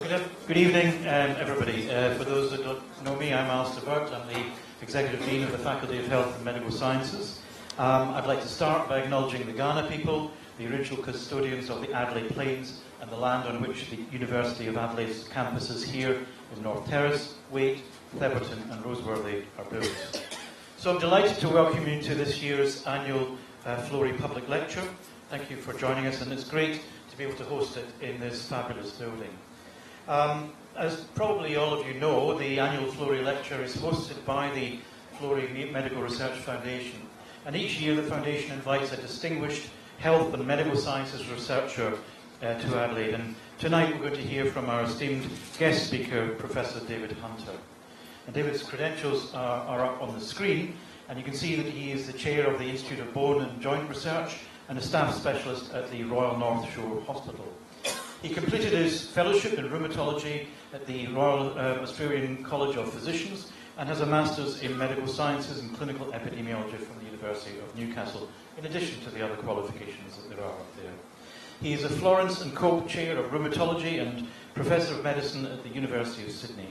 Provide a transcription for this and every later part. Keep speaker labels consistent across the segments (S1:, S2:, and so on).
S1: Good evening, everybody. For those that don't know me, I'm Alistair Burt. I'm the Executive Dean of the Faculty of Health and Medical Sciences. I'd like to start by acknowledging the Ghana people, the original custodians of the Adelaide Plains, and the land on which the University of Adelaide's campuses here in North Terrace, Waite, Theberton and Roseworthy are built. So I'm delighted to welcome you to this year's Annual Florey Public Lecture. Thank you for joining us, and it's great to be able to host it in this fabulous building. As probably all of you know, the Annual Florey Lecture is hosted by the Florey Medical Research Foundation, and each year the Foundation invites a distinguished health and medical sciences researcher to Adelaide. And tonight we're going to hear from our esteemed guest speaker, Professor David Hunter. And David's credentials are up on the screen, and you can see that he is the chair of the Institute of Bone and Joint Research and a staff specialist at the Royal North Shore Hospital. He completed his fellowship in rheumatology at the Royal Australian College of Physicians and has a master's in medical sciences and clinical epidemiology from the University of Newcastle, in addition to the other qualifications that there are up there. He is a Florence and Cope Chair of Rheumatology and Professor of Medicine at the University of Sydney.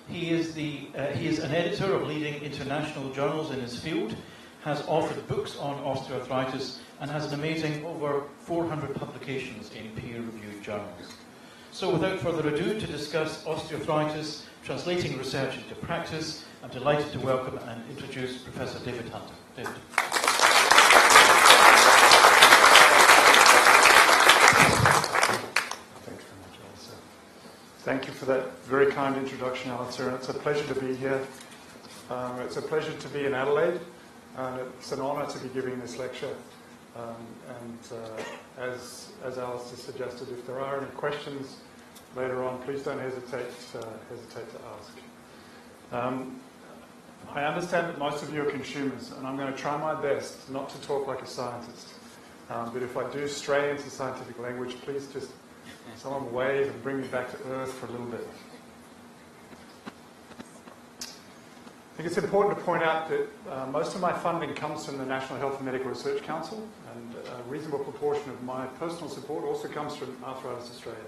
S1: He is an editor of leading international journals in his field, has authored books on osteoarthritis, and has an amazing over 400 publications in peer-reviewed journals. So without further ado, to discuss osteoarthritis, translating research into practice, I'm delighted to welcome and introduce Professor David Hunter. David.
S2: Thanks very much, Alistair. Thank you for that very kind introduction, Alistair. It's a pleasure to be here. It's a pleasure to be in Adelaide, and it's an honour to be giving this lecture. As Alistair suggested, if there are any questions later on, please don't hesitate to ask. I understand that most of you are consumers, and I'm going to try my best not to talk like a scientist. But if I do stray into scientific language, please just someone wave and bring me back to earth for a little bit. I think it's important to point out that most of my funding comes from the National Health and Medical Research Council, and a reasonable proportion of my personal support also comes from Arthritis Australia.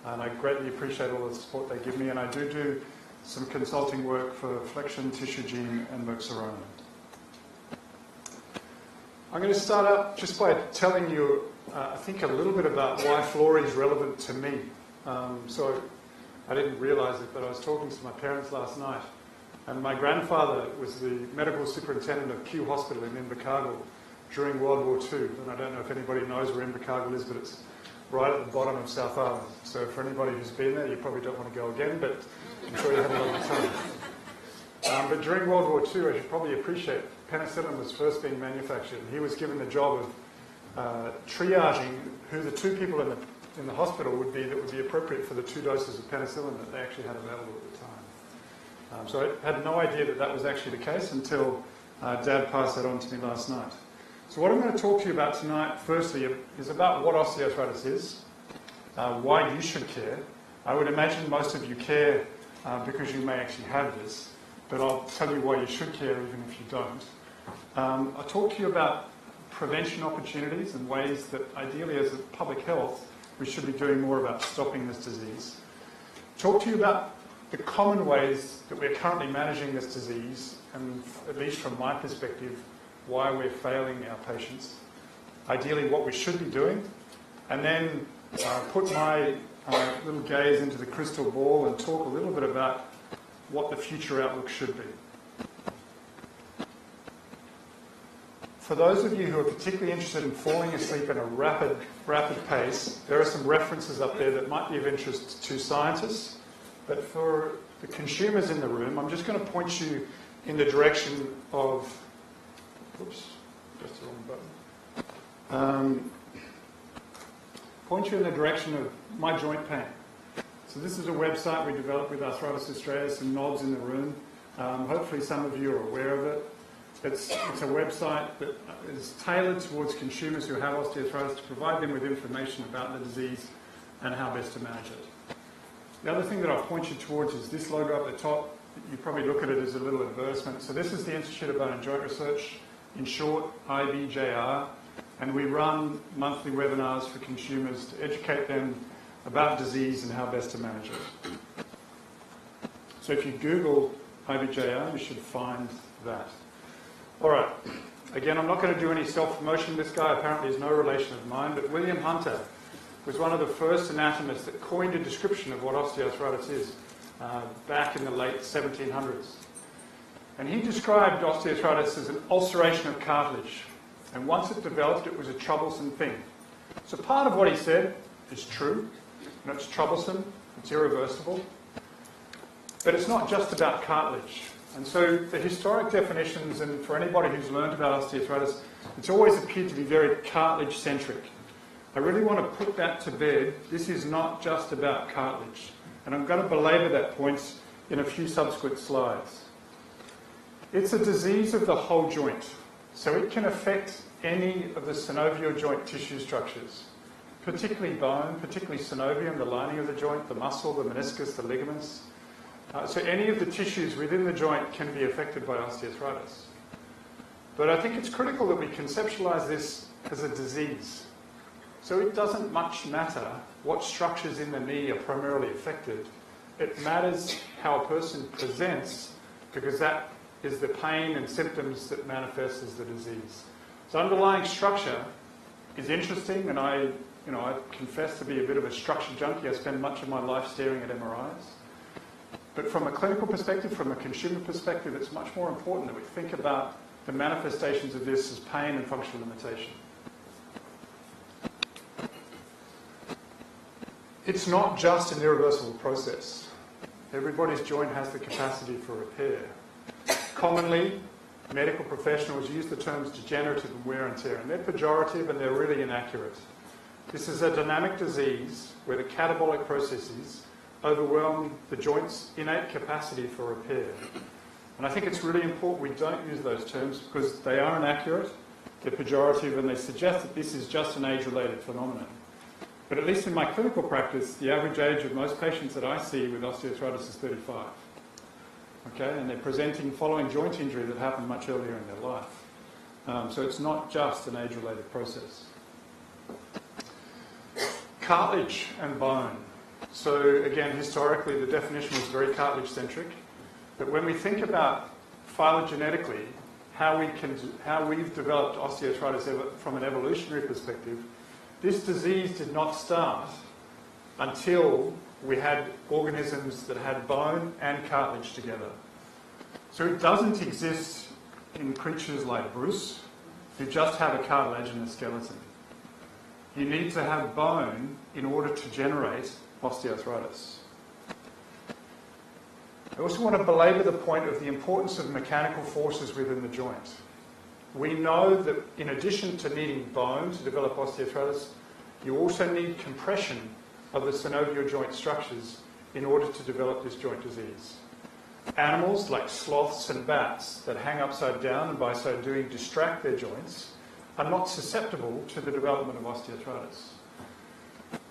S2: And I greatly appreciate all the support they give me, and I do some consulting work for Flexion, Tissue Gene and Merck Serono. I'm going to start out just by telling you, I think, a little bit about why Florey is relevant to me. So I didn't realise it, but I was talking to my parents last night. And my grandfather was the medical superintendent of Kew Hospital in Invercargill during World War II. And I don't know if anybody knows where Invercargill is, but it's right at the bottom of South Island. So for anybody who's been there, you probably don't want to go again, but I'm sure you had a lovely time. But during World War II, as you probably appreciate, penicillin was first being manufactured. And he was given the job of triaging who the two people in the hospital would be that would be appropriate for the 2 doses of penicillin that they actually had available at the time. So I had no idea that that was actually the case until Dad passed that on to me last night. So what I'm going to talk to you about tonight, firstly, is about what osteoarthritis is, why you should care. I would imagine most of you care because you may actually have this, but I'll tell you why you should care even if you don't. I'll talk to you about prevention opportunities and ways that ideally as a public health we should be doing more about stopping this disease. Talk to you about the common ways that we're currently managing this disease, and at least from my perspective, why we're failing our patients, ideally what we should be doing, and then put my little gaze into the crystal ball and talk a little bit about what the future outlook should be. For those of you who are particularly interested in falling asleep at a rapid pace, there are some references up there that might be of interest to scientists. But for the consumers in the room, I'm just going to point you in the direction of, oops, just the wrong button. Point you in the direction of my joint pain. So this is a website we developed with Arthritis Australia, some knobs in the room. Hopefully some of you are aware of it. It's a website that is tailored towards consumers who have osteoarthritis to provide them with information about the disease and how best to manage it. The other thing that I'll point you towards is this logo up the top. You probably look at it as a little advertisement. So this is the Institute of Bone and Joint Research, in short, IBJR, and we run monthly webinars for consumers to educate them about disease and how best to manage it. So if you Google IBJR, you should find that. All right. Again, I'm not going to do any self-promotion. This guy apparently is no relation of mine, but William Hunter was one of the first anatomists that coined a description of what osteoarthritis is back in the late 1700s. And he described osteoarthritis as an ulceration of cartilage. And once it developed, it was a troublesome thing. So part of what he said is true. And it's troublesome, it's irreversible. But it's not just about cartilage. And so the historic definitions, and for anybody who's learned about osteoarthritis, it's always appeared to be very cartilage-centric. I really want to put that to bed. This is not just about cartilage. And I'm going to belabor that point in a few subsequent slides. It's a disease of the whole joint. So it can affect any of the synovial joint tissue structures, particularly bone, particularly synovium, the lining of the joint, the muscle, the meniscus, the ligaments. So any of the tissues within the joint can be affected by osteoarthritis. But I think it's critical that we conceptualize this as a disease. So it doesn't much matter what structures in the knee are primarily affected. It matters how a person presents, because that is the pain and symptoms that manifest as the disease. So underlying structure is interesting, and I confess to be a bit of a structure junkie. I spend much of my life staring at MRIs. But from a clinical perspective, from a consumer perspective, it's much more important that we think about the manifestations of this as pain and functional limitation. It's not just an irreversible process. Everybody's joint has the capacity for repair. Commonly, medical professionals use the terms degenerative and wear and tear, and they're pejorative and they're really inaccurate. This is a dynamic disease where the catabolic processes overwhelm the joint's innate capacity for repair. And I think it's really important we don't use those terms because they are inaccurate, they're pejorative, and they suggest that this is just an age-related phenomenon. But at least in my clinical practice, the average age of most patients that I see with osteoarthritis is 35. Okay, and they're presenting following joint injury that happened much earlier in their life. So it's not just an age-related process. Cartilage and bone. So again, historically, the definition was very cartilage-centric. But when we think about phylogenetically how we've developed osteoarthritis from an evolutionary perspective, this disease did not start until we had organisms that had bone and cartilage together. So it doesn't exist in creatures like Bruce, who just have a cartilaginous skeleton. You need to have bone in order to generate osteoarthritis. I also want to belabor the point of the importance of mechanical forces within the joint. We know that in addition to needing bone to develop osteoarthritis, you also need compression of the synovial joint structures in order to develop this joint disease. Animals like sloths and bats that hang upside down and by so doing distract their joints are not susceptible to the development of osteoarthritis.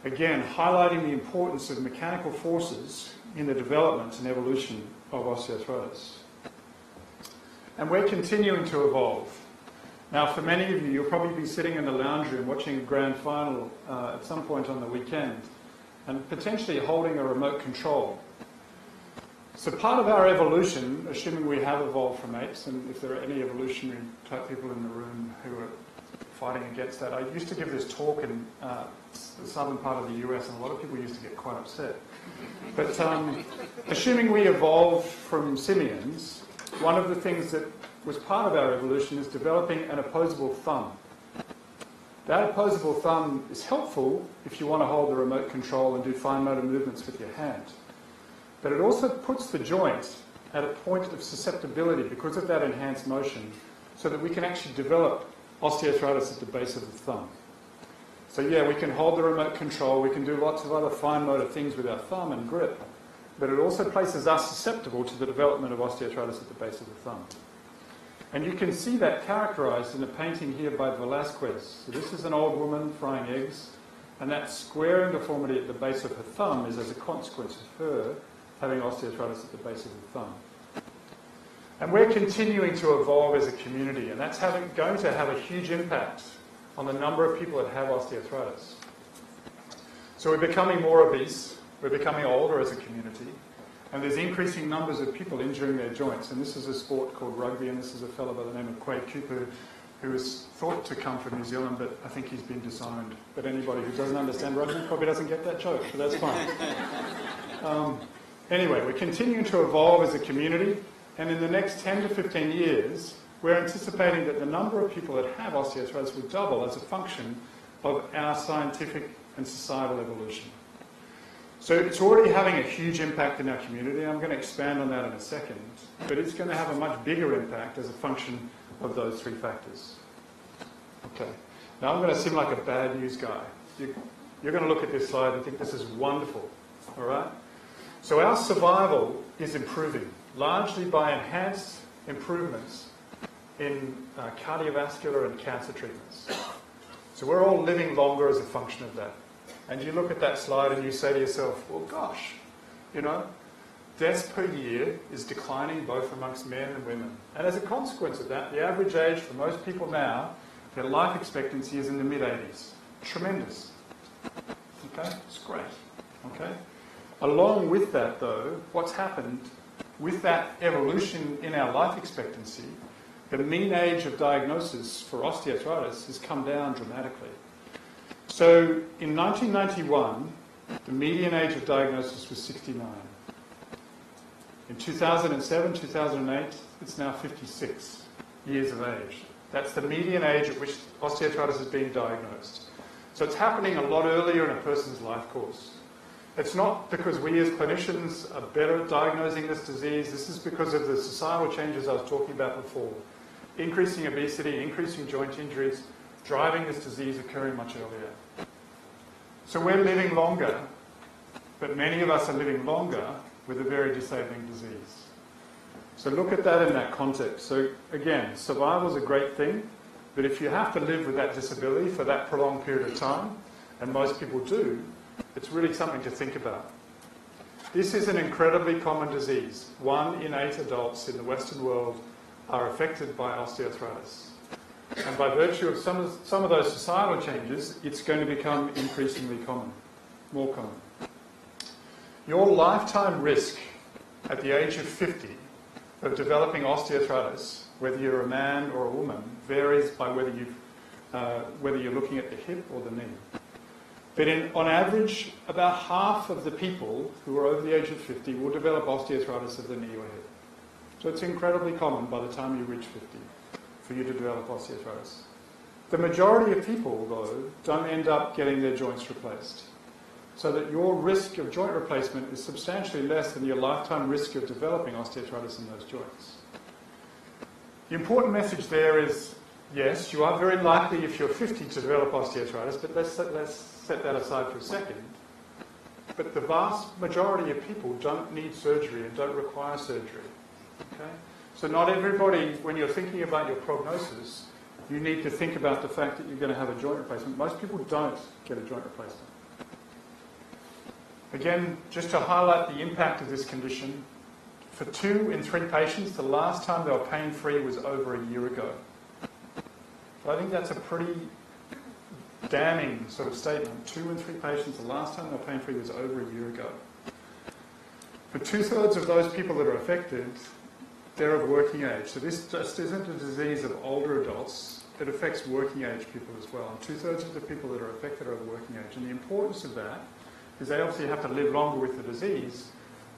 S2: Again, highlighting the importance of mechanical forces in the development and evolution of osteoarthritis. And we're continuing to evolve. Now, for many of you, you'll probably be sitting in the lounge room watching a grand final at some point on the weekend and potentially holding a remote control. So part of our evolution, assuming we have evolved from apes, and if there are any evolutionary type people in the room who are fighting against that, I used to give this talk in the southern part of the US, and a lot of people used to get quite upset. But assuming we evolved from simians, one of the things that was part of our evolution is developing an opposable thumb. That opposable thumb is helpful if you want to hold the remote control and do fine motor movements with your hand. But it also puts the joint at a point of susceptibility because of that enhanced motion so that we can actually develop osteoarthritis at the base of the thumb. So yeah, we can hold the remote control, we can do lots of other fine motor things with our thumb and grip, but it also places us susceptible to the development of osteoarthritis at the base of the thumb. And you can see that characterized in a painting here by Velázquez. So this is an old woman frying eggs, and that squaring deformity at the base of her thumb is as a consequence of her having osteoarthritis at the base of the thumb. And we're continuing to evolve as a community, and that's going to have a huge impact on the number of people that have osteoarthritis. So we're becoming more obese, we're becoming older as a community, and there's increasing numbers of people injuring their joints. And this is a sport called rugby, and this is a fellow by the name of Quade Cooper, who was thought to come from New Zealand, but I think he's been disowned. But anybody who doesn't understand rugby probably doesn't get that joke, but that's fine. Anyway, we're continuing to evolve as a community, and in the next 10 to 15 years, we're anticipating that the number of people that have osteoarthritis will double as a function of our scientific and societal evolution. So it's already having a huge impact in our community. I'm going to expand on that in a second, but it's going to have a much bigger impact as a function of those three factors. Okay. Now I'm going to seem like a bad news guy. You're going to look at this slide and think this is wonderful. All right? So our survival is improving, largely by enhanced improvements in cardiovascular and cancer treatments. So we're all living longer as a function of that. And you look at that slide and you say to yourself, well, gosh, you know, deaths per year is declining both amongst men and women. And as a consequence of that, the average age for most people now, their life expectancy is in the mid-80s. Tremendous. Okay? It's great. Okay? Along with that, though, what's happened with that evolution in our life expectancy, the mean age of diagnosis for osteoarthritis has come down dramatically. So in 1991, the median age of diagnosis was 69. In 2007, 2008, it's now 56 years of age. That's the median age at which osteoarthritis is being diagnosed. So it's happening a lot earlier in a person's life course. It's not because we as clinicians are better at diagnosing this disease. This is because of the societal changes I was talking about before. Increasing obesity, increasing joint injuries, driving this disease occurring much earlier. So we're living longer, but many of us are living longer with a very disabling disease. So look at that in that context. So again, survival is a great thing, but if you have to live with that disability for that prolonged period of time, and most people do, it's really something to think about. This is an incredibly common disease. 1 in 8 adults in the Western world are affected by osteoarthritis. And by virtue of some of those societal changes, it's going to become increasingly common, more common. Your lifetime risk at the age of 50 of developing osteoarthritis, whether you're a man or a woman, varies by whether you're looking at the hip or the knee. But on average, about half of the people who are over the age of 50 will develop osteoarthritis of the knee or hip. So it's incredibly common by the time you reach 50 for you to develop osteoarthritis. The majority of people, though, don't end up getting their joints replaced. So that your risk of joint replacement is substantially less than your lifetime risk of developing osteoarthritis in those joints. The important message there is, yes, you are very likely if you're 50 to develop osteoarthritis, but let's set that aside for a second. But the vast majority of people don't need surgery and don't require surgery. Okay? So not everybody, when you're thinking about your prognosis, you need to think about the fact that you're going to have a joint replacement. Most people don't get a joint replacement. Again, just to highlight the impact of this condition, for 2 in 3 patients, the last time they were pain-free was over a year ago. So I think that's a pretty damning sort of statement. 2 in 3 patients, the last time they were pain-free was over a year ago. For 2/3 of those people that are affected, they're of working age. So this just isn't a disease of older adults. It affects working age people as well. And 2/3 of the people that are affected are of working age. And the importance of that is they obviously have to live longer with the disease,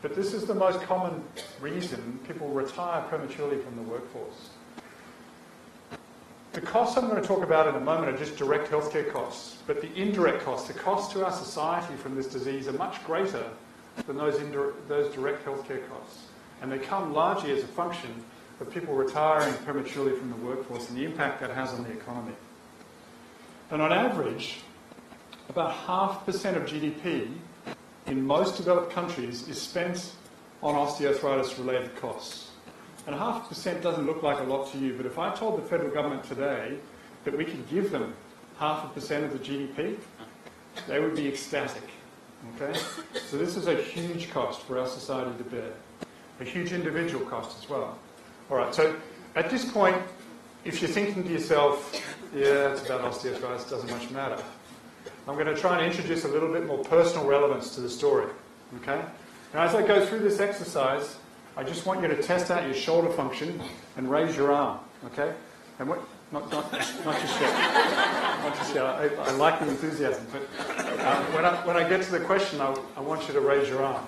S2: but this is the most common reason people retire prematurely from the workforce. The costs I'm going to talk about in a moment are just direct healthcare costs, but the indirect costs, the costs to our society from this disease are much greater than those direct healthcare costs. And they come largely as a function of people retiring prematurely from the workforce and the impact that has on the economy. And on average, about 0.5% of GDP in most developed countries is spent on osteoarthritis-related costs. And 0.5% doesn't look like a lot to you, but if I told the federal government today that we could give them 0.5% of the GDP, they would be ecstatic. Okay? So this is a huge cost for our society to bear. A huge individual cost as well. All right, so at this point, if you're thinking to yourself, yeah, it's about osteoarthritis, doesn't much matter. I'm going to try and introduce a little bit more personal relevance to the story. Okay? Now, as I go through this exercise, I just want you to test out your shoulder function and raise your arm. Okay? And what? Not just yet. Not just yet. I like the enthusiasm, but when I get to the question, I want you to raise your arm.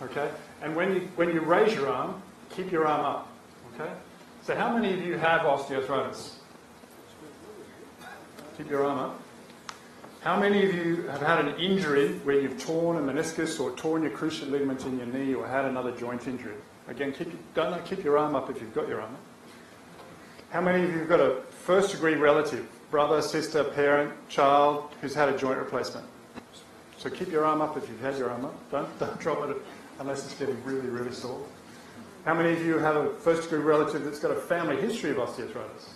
S2: Okay? And when you raise your arm, keep your arm up. Okay? So how many of you have osteoarthritis? Keep your arm up. How many of you have had an injury where you've torn a meniscus or torn your cruciate ligament in your knee or had another joint injury? Again, keep your arm up if you've got your arm up. How many of you have got a first-degree relative, brother, sister, parent, child, who's had a joint replacement? So keep your arm up if you've had your arm up. Don't drop it unless it's getting really, really sore. How many of you have a first-degree relative that's got a family history of osteoarthritis?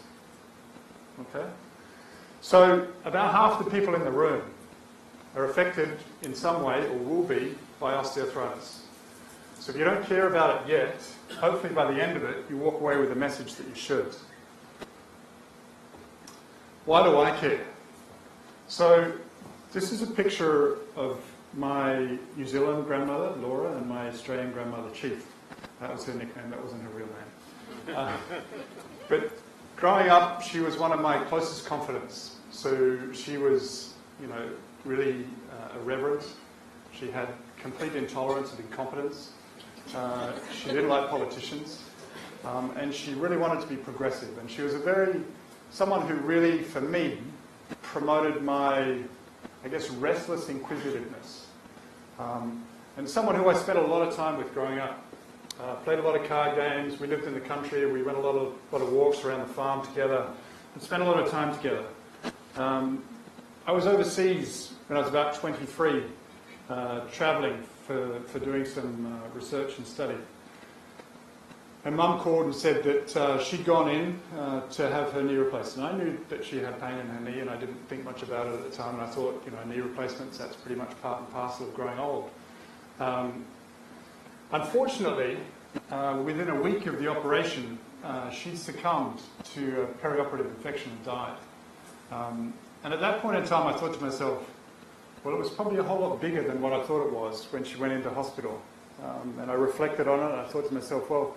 S2: Okay. So about half the people in the room are affected in some way, or will be, by osteoarthritis. So if you don't care about it yet, hopefully by the end of it, you walk away with a message that you should. Why do I care? So this is a picture of my New Zealand grandmother, Laura, and my Australian grandmother, Chief. That was her nickname, that wasn't her real name. But growing up, she was one of my closest confidants. So she was, really irreverent. She had complete intolerance of incompetence. She didn't like politicians. And she really wanted to be progressive. And she was someone who really, for me, promoted my, restless inquisitiveness. And someone who I spent a lot of time with growing up. Played a lot of card games. We lived in the country. We went a lot of walks around the farm together and spent a lot of time together. I was overseas when I was about 23, travelling for doing some research and study. And Mum called and said that she'd gone in to have her knee replaced. And I knew that she had pain in her knee, and I didn't think much about it at the time. And I thought, knee replacements, that's pretty much part and parcel of growing old. Unfortunately, within a week of the operation, she succumbed to a perioperative infection and died. And at that point in time, I thought to myself, well, it was probably a whole lot bigger than what I thought it was when she went into hospital. And I reflected on it, and I thought to myself, well,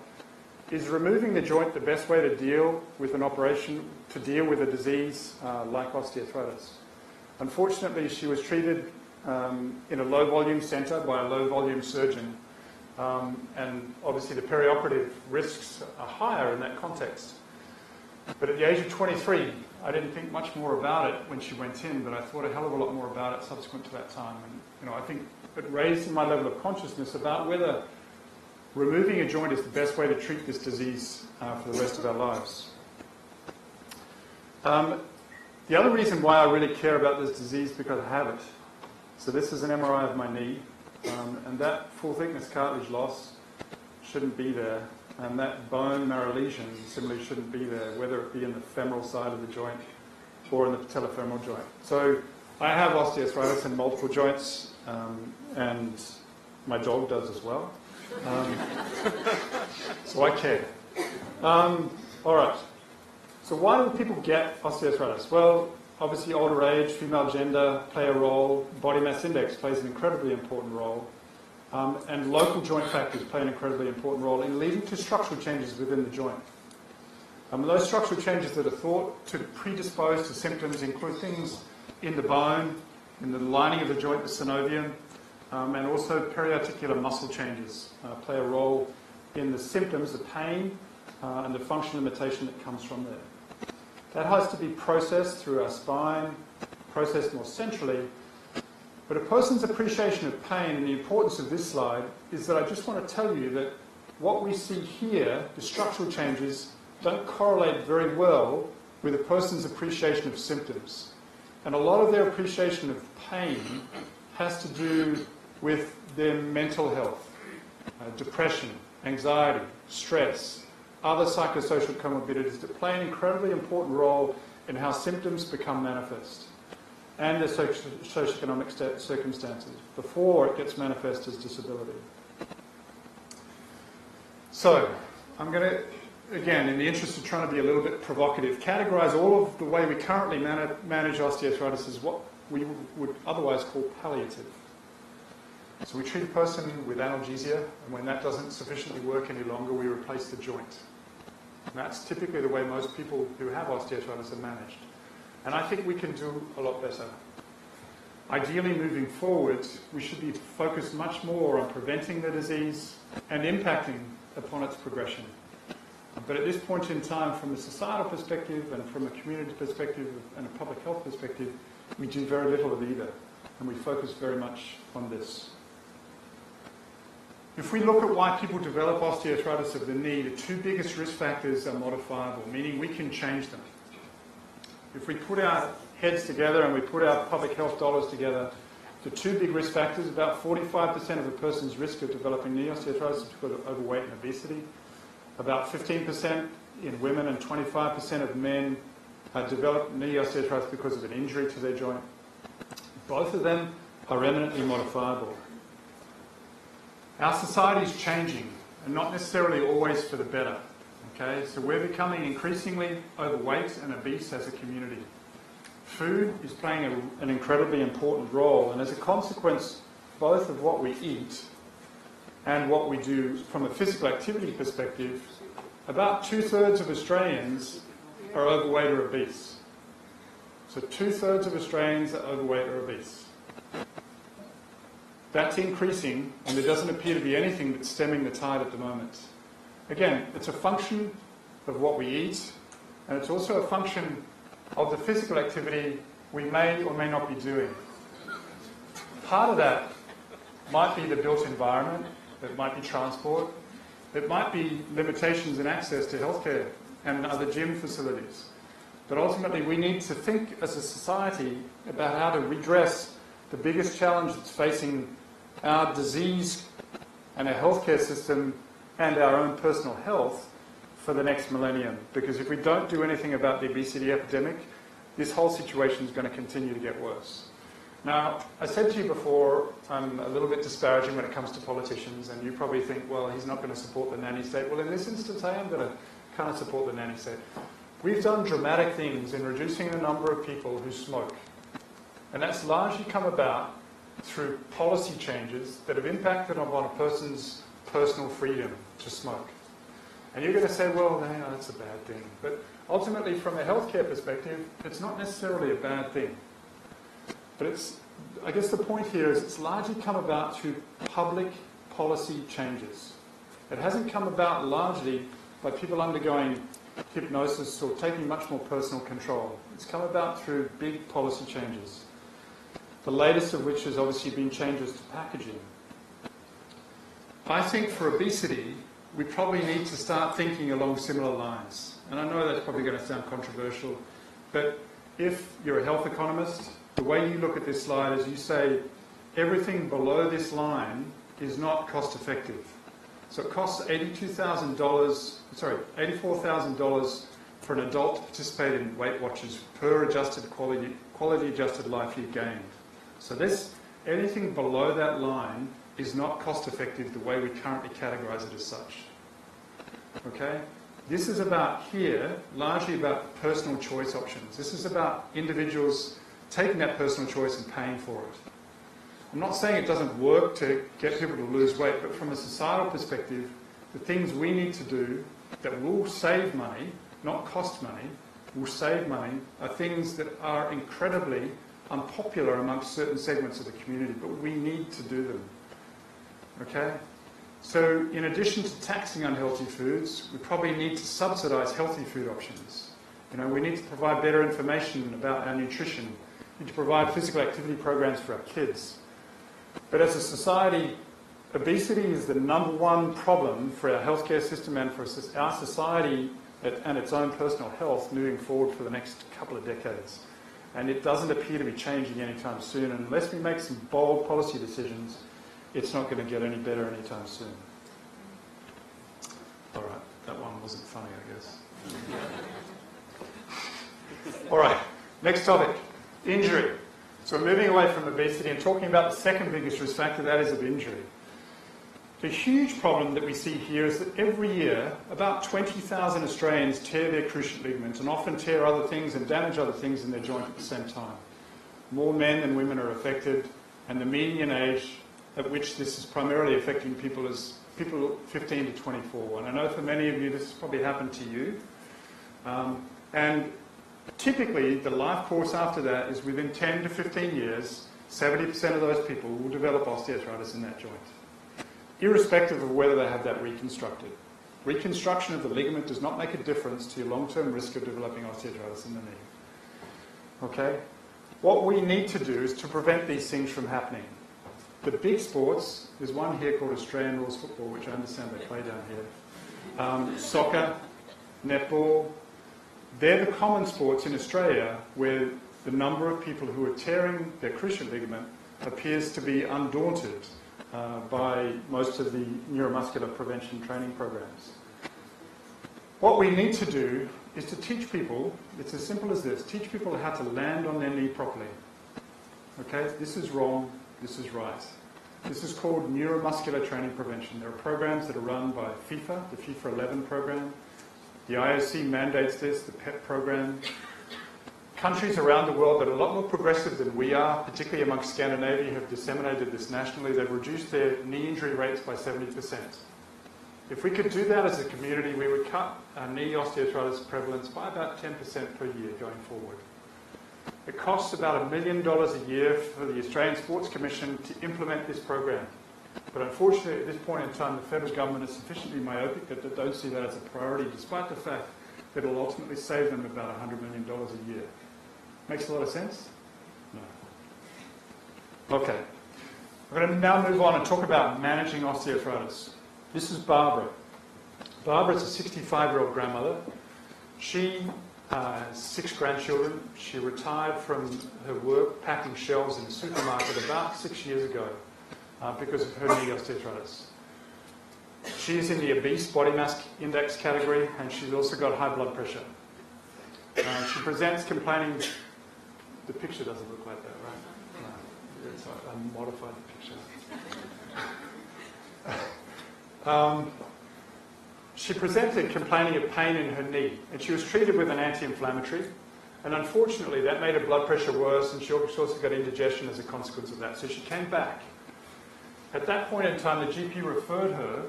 S2: is removing the joint the best way to deal with an operation, to deal with a disease like osteoarthritis? Unfortunately, she was treated in a low-volume centre by a low-volume surgeon. And obviously the perioperative risks are higher in that context. But at the age of 23, I didn't think much more about it when she went in, but I thought a hell of a lot more about it subsequent to that time. And I think it raised my level of consciousness about whether removing a joint is the best way to treat this disease for the rest of our lives. The other reason why I really care about this disease is because I have it. So this is an MRI of my knee. And that full thickness cartilage loss shouldn't be there. And that bone marrow lesion similarly shouldn't be there, whether it be in the femoral side of the joint or in the patellofemoral joint. So I have osteoarthritis in multiple joints, and my dog does as well. So I care. All right. So why do people get osteoarthritis? Well, obviously older age, female gender play a role, body mass index plays an incredibly important role, and local joint factors play an incredibly important role in leading to structural changes within the joint. Those structural changes that are thought to predispose to symptoms include things in the bone, in the lining of the joint, the synovium, and also periarticular muscle changes play a role in the symptoms, the pain, and the function limitation that comes from there. That has to be processed through our spine, processed more centrally. But a person's appreciation of pain and the importance of this slide is that I just want to tell you that what we see here, the structural changes, don't correlate very well with a person's appreciation of symptoms. And a lot of their appreciation of pain has to do with their mental health, depression, anxiety, stress, other psychosocial comorbidities that play an incredibly important role in how symptoms become manifest and their socioeconomic circumstances before it gets manifest as disability. So, I'm going to, again, in the interest of trying to be a little bit provocative, categorise all of the way we currently manage osteoarthritis as what we would otherwise call palliative. So we treat a person with analgesia, and when that doesn't sufficiently work any longer, we replace the joint. And that's typically the way most people who have osteoarthritis are managed. And I think we can do a lot better. Ideally, moving forward, we should be focused much more on preventing the disease and impacting upon its progression. But at this point in time, from a societal perspective and from a community perspective and a public health perspective, we do very little of either, and we focus very much on this. If we look at why people develop osteoarthritis of the knee, the two biggest risk factors are modifiable, meaning we can change them. If we put our heads together and we put our public health dollars together, the two big risk factors, about 45% of a person's risk of developing knee osteoarthritis is because of overweight and obesity. About 15% in women and 25% of men develop knee osteoarthritis because of an injury to their joint. Both of them are eminently modifiable. Our society is changing, and not necessarily always for the better. Okay, so we're becoming increasingly overweight and obese as a community. Food is playing an incredibly important role, and as a consequence, both of what we eat and what we do from a physical activity perspective, about 2/3 of Australians are overweight or obese. So 2/3 of Australians are overweight or obese. That's increasing, and there doesn't appear to be anything that's stemming the tide at the moment. Again, it's a function of what we eat, and it's also a function of the physical activity we may or may not be doing. Part of that might be the built environment, it might be transport, it might be limitations in access to healthcare and other gym facilities. But ultimately, we need to think as a society about how to redress the biggest challenge that's facing our disease and our healthcare system and our own personal health for the next millennium. Because if we don't do anything about the obesity epidemic, this whole situation is going to continue to get worse. Now, I said to you before, I'm a little bit disparaging when it comes to politicians, and you probably think, well, he's not going to support the nanny state. Well, in this instance, I am going to kind of support the nanny state. We've done dramatic things in reducing the number of people who smoke. And that's largely come about through policy changes that have impacted on a person's personal freedom to smoke. And you're going to say, well, no, that's a bad thing. But ultimately, from a healthcare perspective, it's not necessarily a bad thing. But it's, I guess the point here is it's largely come about through public policy changes. It hasn't come about largely by people undergoing hypnosis or taking much more personal control. It's come about through big policy changes. The latest of which has obviously been changes to packaging. I think for obesity, we probably need to start thinking along similar lines. And I know that's probably going to sound controversial, but if you're a health economist, the way you look at this slide is you say everything below this line is not cost effective. So it costs $84,000 for an adult to participate in Weight Watchers per adjusted quality adjusted life year gained. So anything below that line is not cost effective the way we currently categorise it as such. Okay? This is about here, largely about personal choice options. This is about individuals taking that personal choice and paying for it. I'm not saying it doesn't work to get people to lose weight, but from a societal perspective, the things we need to do that will save money, not cost money, will save money, are things that are incredibly unpopular amongst certain segments of the community, but we need to do them. Okay? So in addition to taxing unhealthy foods, we probably need to subsidise healthy food options. We need to provide better information about our nutrition. We need to provide physical activity programs for our kids. But as a society, obesity is the #1 problem for our healthcare system and for our society and its own personal health moving forward for the next couple of decades. And it doesn't appear to be changing anytime soon. And unless we make some bold policy decisions, it's not going to get any better anytime soon. All right, that one wasn't funny, I guess. All right, next topic, injury. So we're moving away from obesity and talking about the second biggest risk factor, that is of injury. The huge problem that we see here is that every year, about 20,000 Australians tear their cruciate ligament and often tear other things and damage other things in their joint at the same time. More men than women are affected, and the median age at which this is primarily affecting people is people 15 to 24. And I know for many of you this has probably happened to you. And typically the life course after that is within 10 to 15 years, 70% of those people will develop osteoarthritis in that joint, irrespective of whether they have that reconstructed. Reconstruction of the ligament does not make a difference to your long-term risk of developing osteoarthritis in the knee. Okay? What we need to do is to prevent these things from happening. The big sports, there's one here called Australian rules football, which I understand they play down here. Soccer, netball, they're the common sports in Australia where the number of people who are tearing their cruciate ligament appears to be undaunted by most of the neuromuscular prevention training programs. What we need to do is to teach people, it's as simple as this, teach people how to land on their knee properly. Okay, this is wrong, this is right. This is called neuromuscular training prevention. There are programs that are run by FIFA, the FIFA 11 program. The IOC mandates this, the PEP program. Countries around the world that are a lot more progressive than we are, particularly amongst Scandinavia, have disseminated this nationally. They've reduced their knee injury rates by 70%. If we could do that as a community, we would cut our knee osteoarthritis prevalence by about 10% per year going forward. It costs about $1 million a year for the Australian Sports Commission to implement this program. But unfortunately, at this point in time, the federal government is sufficiently myopic that they don't see that as a priority, despite the fact that it will ultimately save them about $100 million a year. Makes a lot of sense? No. Okay. I'm going to now move on and talk about managing osteoarthritis. This is Barbara. Barbara is a 65-year-old grandmother. She has 6 grandchildren. She retired from her work packing shelves in a supermarket about 6 years ago because of her knee osteoarthritis. She is in the obese body mass index category, and she's also got high blood pressure. She presents complaining. The picture doesn't look like that, right? No. It's like I modified the picture. She presented complaining of pain in her knee, and she was treated with an anti-inflammatory, and unfortunately that made her blood pressure worse, and she also got indigestion as a consequence of that. So she came back. At that point in time, the GP referred her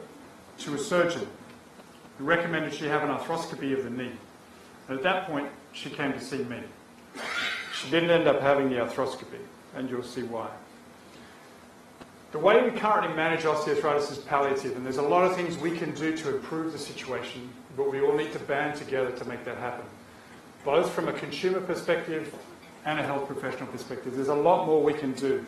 S2: to a surgeon who recommended she have an arthroscopy of the knee. And at that point, she came to see me. She didn't end up having the arthroscopy, and you'll see why. The way we currently manage osteoarthritis is palliative, and there's a lot of things we can do to improve the situation, but we all need to band together to make that happen, both from a consumer perspective and a health professional perspective. There's a lot more we can do.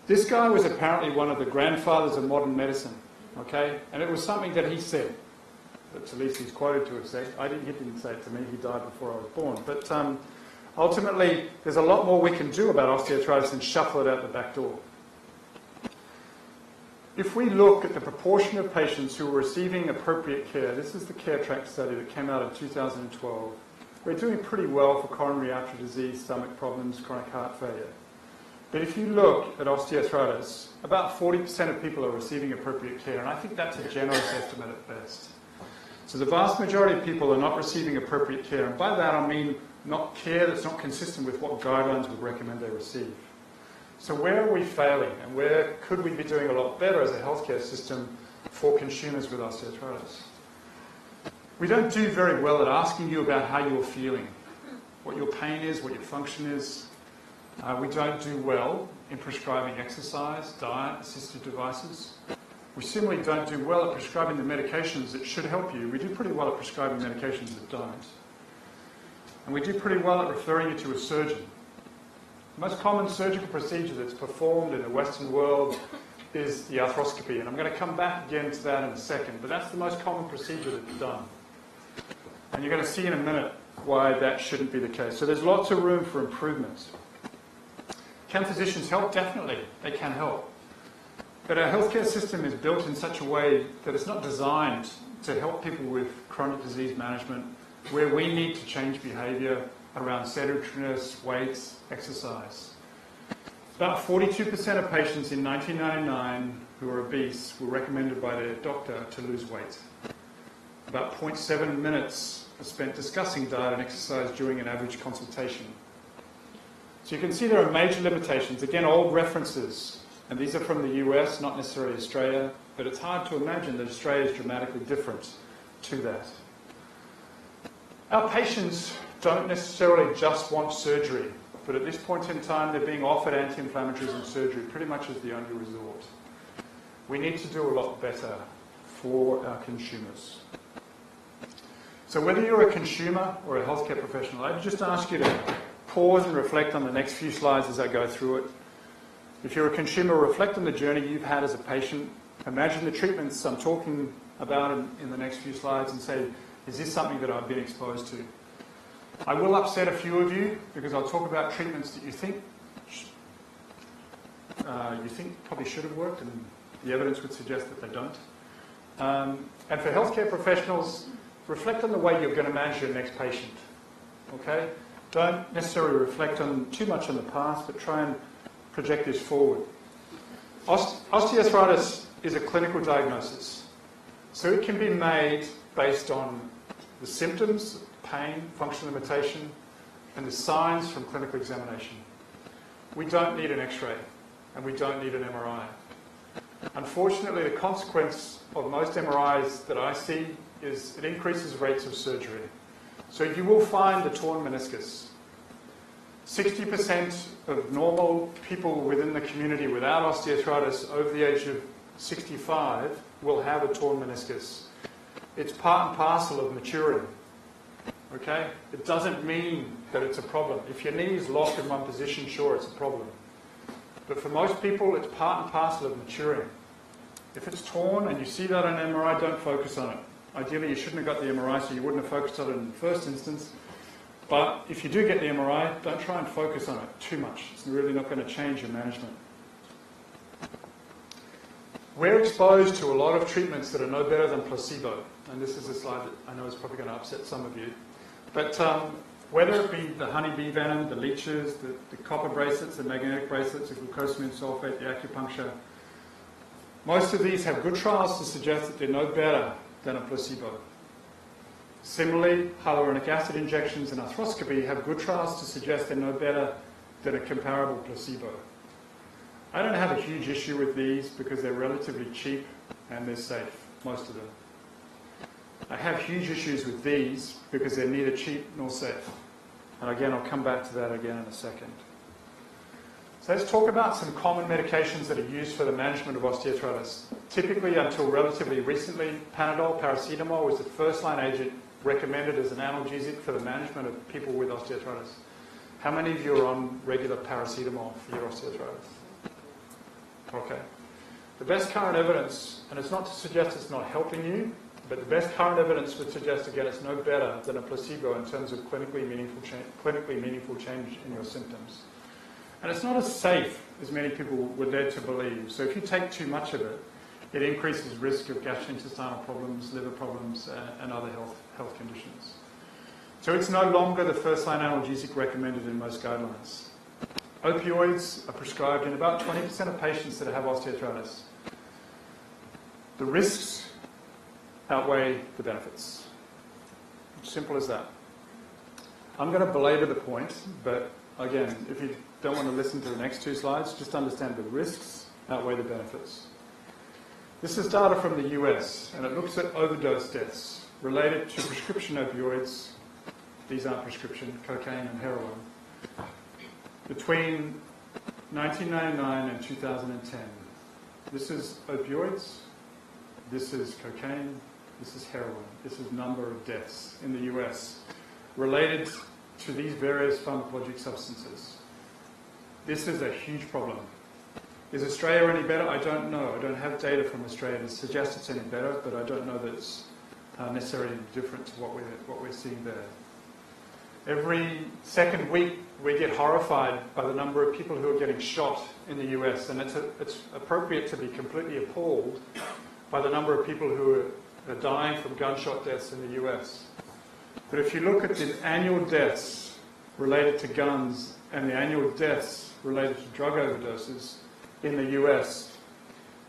S2: This guy was apparently one of the grandfathers of modern medicine, okay? And it was something that he said. That's at least he's quoted to have said. He didn't say it to me. He died before I was born. But ultimately, there's a lot more we can do about osteoarthritis than shuffle it out the back door. If we look at the proportion of patients who are receiving appropriate care, this is the Care Track study that came out in 2012. We're doing pretty well for coronary artery disease, stomach problems, chronic heart failure. But if you look at osteoarthritis, about 40% of people are receiving appropriate care, and I think that's a generous estimate at best. So the vast majority of people are not receiving appropriate care, and by that I mean not care that's not consistent with what guidelines would recommend they receive. So where are we failing, and where could we be doing a lot better as a healthcare system for consumers with osteoarthritis? We don't do very well at asking you about how you're feeling, what your pain is, what your function is. We don't do well in prescribing exercise, diet, assistive devices. We similarly don't do well at prescribing the medications that should help you. We do pretty well at prescribing medications that don't. And we do pretty well at referring you to a surgeon. The most common surgical procedure that's performed in the Western world is the arthroscopy, and I'm going to come back again to that in a second, but that's the most common procedure that's done. And you're going to see in a minute why that shouldn't be the case. So there's lots of room for improvement. Can physicians help? Definitely, they can help. But our healthcare system is built in such a way that it's not designed to help people with chronic disease management, where we need to change behaviour around sedentariness, weight, exercise. About 42% of patients in 1999 who are obese were recommended by their doctor to lose weight. About 0.7 minutes are spent discussing diet and exercise during an average consultation. So you can see there are major limitations. Again, old references, and these are from the US, not necessarily Australia, but it's hard to imagine that Australia is dramatically different to that. Our patients don't necessarily just want surgery, but at this point in time they're being offered anti-inflammatories and surgery pretty much as the only resort. We need to do a lot better for our consumers. So whether you're a consumer or a healthcare professional, I'd just ask you to pause and reflect on the next few slides as I go through it. If you're a consumer, reflect on the journey you've had as a patient. Imagine the treatments I'm talking about in the next few slides and say, is this something that I've been exposed to? I will upset a few of you because I'll talk about treatments that you think probably should have worked, and the evidence would suggest that they don't. And for healthcare professionals, reflect on the way you're going to manage your next patient. Okay? Don't necessarily reflect on too much on the past, but try and project this forward. Osteoarthritis is a clinical diagnosis. So it can be made based on the symptoms, pain, functional limitation, and the signs from clinical examination. We don't need an X-ray, and we don't need an MRI. Unfortunately, the consequence of most MRIs that I see is it increases rates of surgery. So you will find a torn meniscus. 60% of normal people within the community without osteoarthritis over the age of 65 will have a torn meniscus. It's part and parcel of maturing. Okay? It doesn't mean that it's a problem. If your knee is locked in one position, sure, it's a problem. But for most people, it's part and parcel of maturing. If it's torn and you see that on an MRI, don't focus on it. Ideally, you shouldn't have got the MRI, so you wouldn't have focused on it in the first instance. But if you do get the MRI, don't try and focus on it too much. It's really not going to change your management. We're exposed to a lot of treatments that are no better than placebo. And this is a slide that I know is probably going to upset some of you. But whether it be the honeybee venom, the leeches, the copper bracelets, the magnetic bracelets, the glucosamine sulfate, the acupuncture, most of these have good trials to suggest that they're no better than a placebo. Similarly, hyaluronic acid injections and arthroscopy have good trials to suggest they're no better than a comparable placebo. I don't have a huge issue with these because they're relatively cheap and they're safe, most of them. I have huge issues with these because they're neither cheap nor safe. And again, I'll come back to that again in a second. So let's talk about some common medications that are used for the management of osteoarthritis. Typically, until relatively recently, Panadol, Paracetamol was the first-line agent recommended as an analgesic for the management of people with osteoarthritis. How many of you are on regular Paracetamol for your osteoarthritis? Okay. The best current evidence, and it's not to suggest it's not helping you, but the best current evidence would suggest, again, it's no better than a placebo in terms of clinically meaningful change in your symptoms. And it's not as safe as many people were led to believe. So if you take too much of it, it increases risk of gastrointestinal problems, liver problems, and other health conditions. So it's no longer the first-line analgesic recommended in most guidelines. Opioids are prescribed in about 20% of patients that have osteoarthritis. The risks outweigh the benefits. Simple as that. I'm going to belabor the point, but again, if you don't want to listen to the next two slides, just understand the risks outweigh the benefits. This is data from the US, and it looks at overdose deaths related to prescription opioids. These aren't prescription, cocaine and heroin. Between 1999 and 2010. This is opioids, this is cocaine, this is heroin. This is number of deaths in the US related to these various pharmacologic substances. This is a huge problem. Is Australia any better? I don't know. I don't have data from Australia to suggest it's any better, but I don't know that it's necessarily different to what we're seeing there. Every second week, we get horrified by the number of people who are getting shot in the US, and it's appropriate to be completely appalled by the number of people who are dying from gunshot deaths in the US. But if you look at the annual deaths related to guns and the annual deaths related to drug overdoses in the US,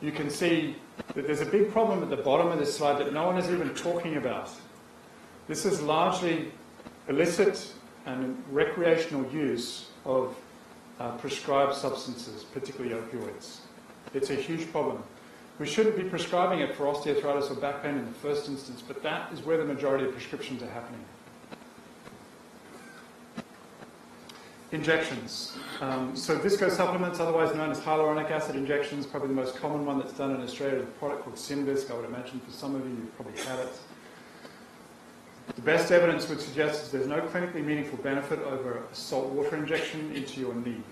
S2: you can see that there's a big problem at the bottom of this slide that no one is even talking about. This is largely illicit and recreational use of prescribed substances, particularly opioids. It's a huge problem. We shouldn't be prescribing it for osteoarthritis or back pain in the first instance, but that is where the majority of prescriptions are happening. Injections. So visco supplements, otherwise known as hyaluronic acid injections, probably the most common one that's done in Australia is a product called Synvisc. I would imagine for some of you, you've probably had it. The best evidence would suggest that there's no clinically meaningful benefit over a salt water injection into your knee.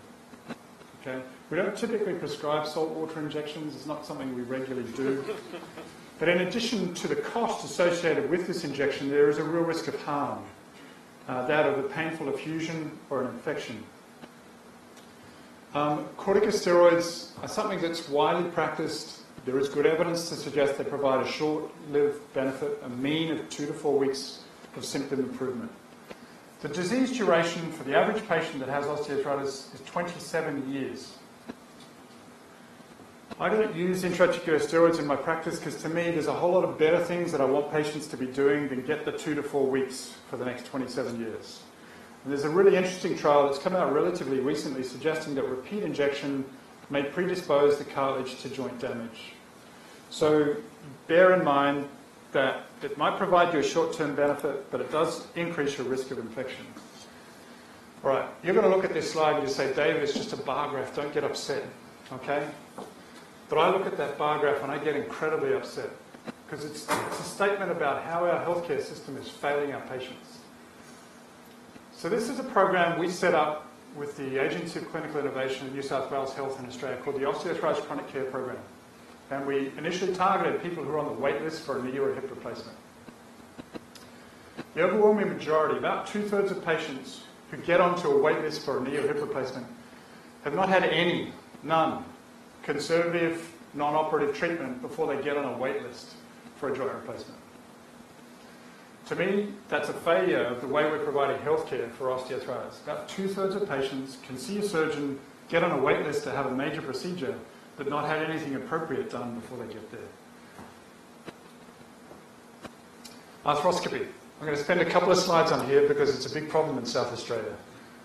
S2: Okay? We don't typically prescribe salt water injections. It's not something we regularly do. But in addition to the cost associated with this injection, there is a real risk of harm, that of a painful effusion or an infection. Corticosteroids are something that's widely practiced. There is good evidence to suggest they provide a short-lived benefit, a mean of 2 to 4 weeks of symptom improvement. The disease duration for the average patient that has osteoarthritis is 27 years. I don't use intraarticular steroids in my practice because to me there's a whole lot of better things that I want patients to be doing than get the 2 to 4 weeks for the next 27 years. And there's a really interesting trial that's come out relatively recently suggesting that repeat injection may predispose the cartilage to joint damage. So bear in mind that it might provide you a short-term benefit, but it does increase your risk of infection. All right, you're going to look at this slide and you say, David, it's just a bar graph, don't get upset, okay? But I look at that bar graph and I get incredibly upset because it's a statement about how our healthcare system is failing our patients. So this is a program we set up with the Agency of Clinical Innovation in New South Wales Health in Australia called the Osteoarthritis Chronic Care Program. And we initially targeted people who are on the wait list for a knee or a hip replacement. The overwhelming majority, about 2/3 of patients who get onto a wait list for a knee or hip replacement have not had any, none, conservative, non-operative treatment before they get on a wait list for a joint replacement. To me, that's a failure of the way we're providing healthcare for osteoarthritis. About 2/3 of patients can see a surgeon, get on a wait list to have a major procedure, but not had anything appropriate done before they get there. Arthroscopy. I'm going to spend a couple of slides on here because it's a big problem in South Australia.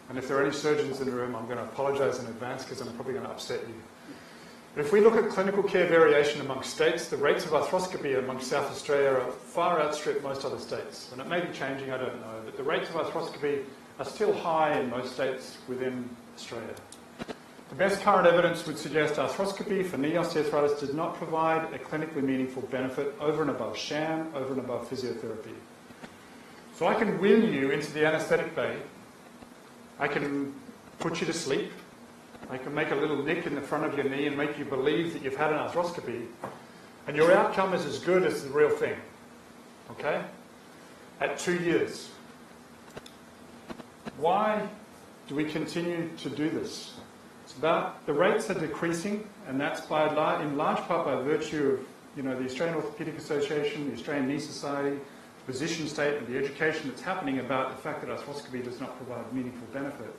S2: And if there are any surgeons in the room, I'm going to apologise in advance because I'm probably going to upset you. But if we look at clinical care variation amongst states, the rates of arthroscopy amongst South Australia are far outstrip most other states. And it may be changing, I don't know, but the rates of arthroscopy are still high in most states within Australia. The best current evidence would suggest arthroscopy for knee osteoarthritis does not provide a clinically meaningful benefit over and above sham, over and above physiotherapy. So I can wheel you into the anaesthetic bay, I can put you to sleep, I can make a little nick in the front of your knee and make you believe that you've had an arthroscopy, and your outcome is as good as the real thing, okay? At 2 years. Why do we continue to do this? It's about the rates are decreasing, and that's in large part by virtue of the Australian Orthopaedic Association, the Australian Knee Society, the position statement, the education that's happening about the fact that arthroscopy does not provide meaningful benefit.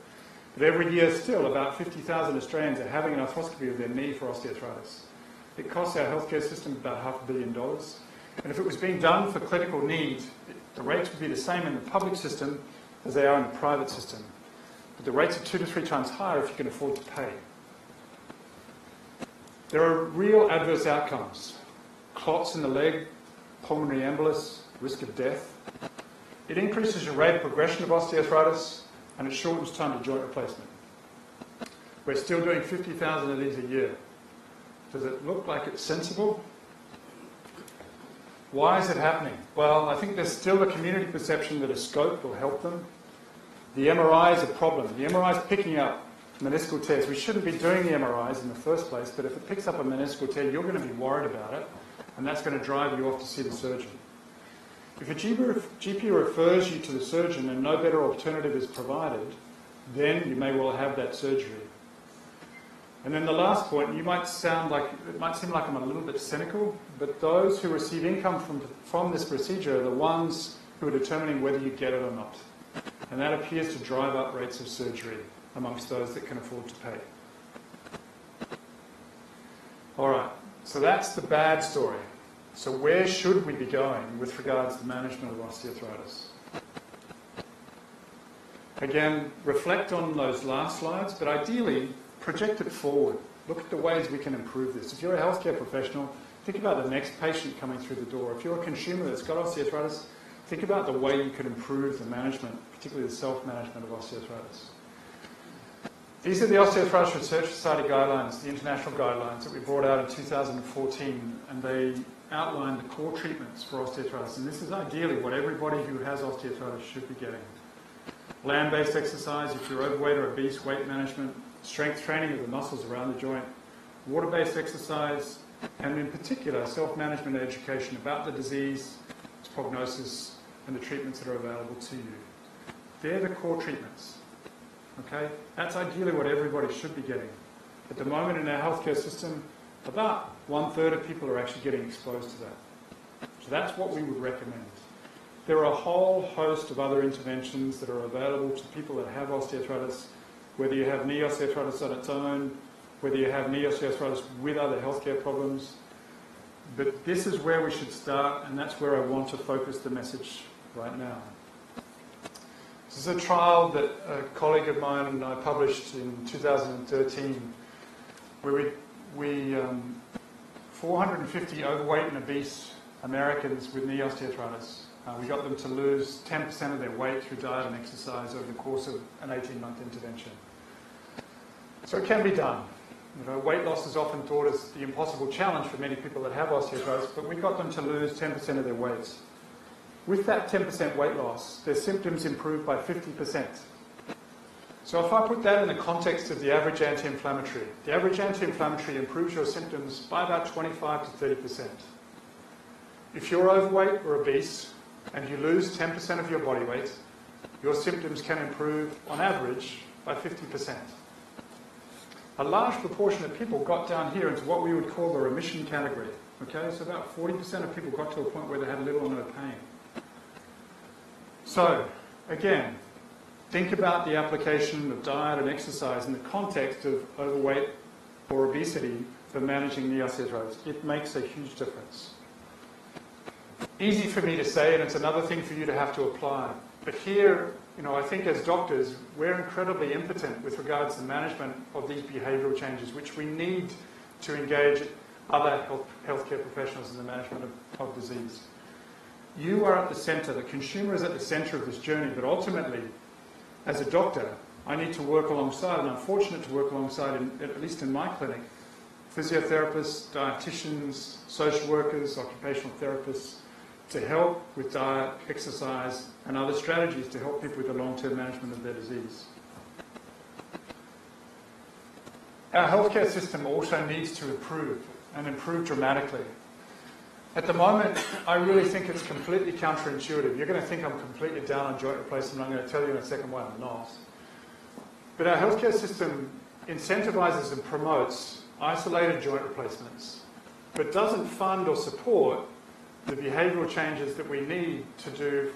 S2: But every year still, about 50,000 Australians are having an arthroscopy of their knee for osteoarthritis. It costs our healthcare system about $500 million. And if it was being done for clinical need, the rates would be the same in the public system as they are in the private system. But the rates are 2 to 3 times higher if you can afford to pay. There are real adverse outcomes. Clots in the leg, pulmonary embolus, risk of death. It increases your rate of progression of osteoarthritis, and it shortens time to joint replacement. We're still doing 50,000 of these a year. Does it look like it's sensible? Why is it happening? Well, I think there's still a community perception that a scope will help them. The MRI is a problem. The MRI is picking up meniscal tears. We shouldn't be doing the MRIs in the first place, but if it picks up a meniscal tear, you're going to be worried about it, and that's going to drive you off to see the surgeon. If a GP refers you to the surgeon and no better alternative is provided, then you may well have that surgery. And then the last point, it might seem like I'm a little bit cynical, but those who receive income from this procedure are the ones who are determining whether you get it or not. And that appears to drive up rates of surgery amongst those that can afford to pay. All right, so that's the bad story. So where should we be going with regards to management of osteoarthritis? Again, reflect on those last slides, but ideally, project it forward. Look at the ways we can improve this. If you're a healthcare professional, think about the next patient coming through the door. If you're a consumer that's got osteoarthritis, think about the way you could improve the management, particularly the self-management of osteoarthritis. These are the Osteoarthritis Research Society guidelines, the international guidelines that we brought out in 2014, and they outline the core treatments for osteoarthritis. And this is ideally what everybody who has osteoarthritis should be getting. Land-based exercise, if you're overweight or obese, weight management, strength training of the muscles around the joint, water-based exercise, and in particular, self-management education about the disease, its prognosis, and the treatments that are available to you. They're the core treatments. Okay? That's ideally what everybody should be getting. At the moment in our healthcare system, about 1/3 of people are actually getting exposed to that. So that's what we would recommend. There are a whole host of other interventions that are available to people that have osteoarthritis, whether you have knee osteoarthritis on its own, whether you have knee osteoarthritis with other healthcare problems. But this is where we should start, and that's where I want to focus the message right now. This is a trial that a colleague of mine and I published in 2013, where we 450 overweight and obese Americans with knee osteoarthritis. We got them to lose 10% of their weight through diet and exercise over the course of an 18-month intervention. So it can be done. You know, weight loss is often thought as the impossible challenge for many people that have osteoarthritis, but we got them to lose 10% of their weight. With that 10% weight loss, their symptoms improved by 50%. So if I put that in the context of the average anti-inflammatory, the average anti-inflammatory improves your symptoms by about 25 to 30%. If you're overweight or obese and you lose 10% of your body weight, your symptoms can improve on average by 50%. A large proportion of people got down here into what we would call the remission category. Okay, so about 40% of people got to a point where they had little or no pain. So, again, think about the application of diet and exercise in the context of overweight or obesity for managing knee osteoarthritis. It makes a huge difference. Easy for me to say, and it's another thing for you to have to apply. But here, you know, I think as doctors, we're incredibly impotent with regards to the management of these behavioural changes, which we need to engage other healthcare professionals in the management of disease. You are at the centre, the consumer is at the centre of this journey, but ultimately, as a doctor, I need to work alongside, and I'm fortunate to work alongside, at least in my clinic, physiotherapists, dietitians, social workers, occupational therapists, to help with diet, exercise, and other strategies to help people with the long-term management of their disease. Our healthcare system also needs to improve, and improve dramatically. At the moment, I really think it's completely counterintuitive. You're going to think I'm completely down on joint replacement. I'm going to tell you in a second why I'm not. But our healthcare system incentivises and promotes isolated joint replacements, but doesn't fund or support the behavioural changes that we need to do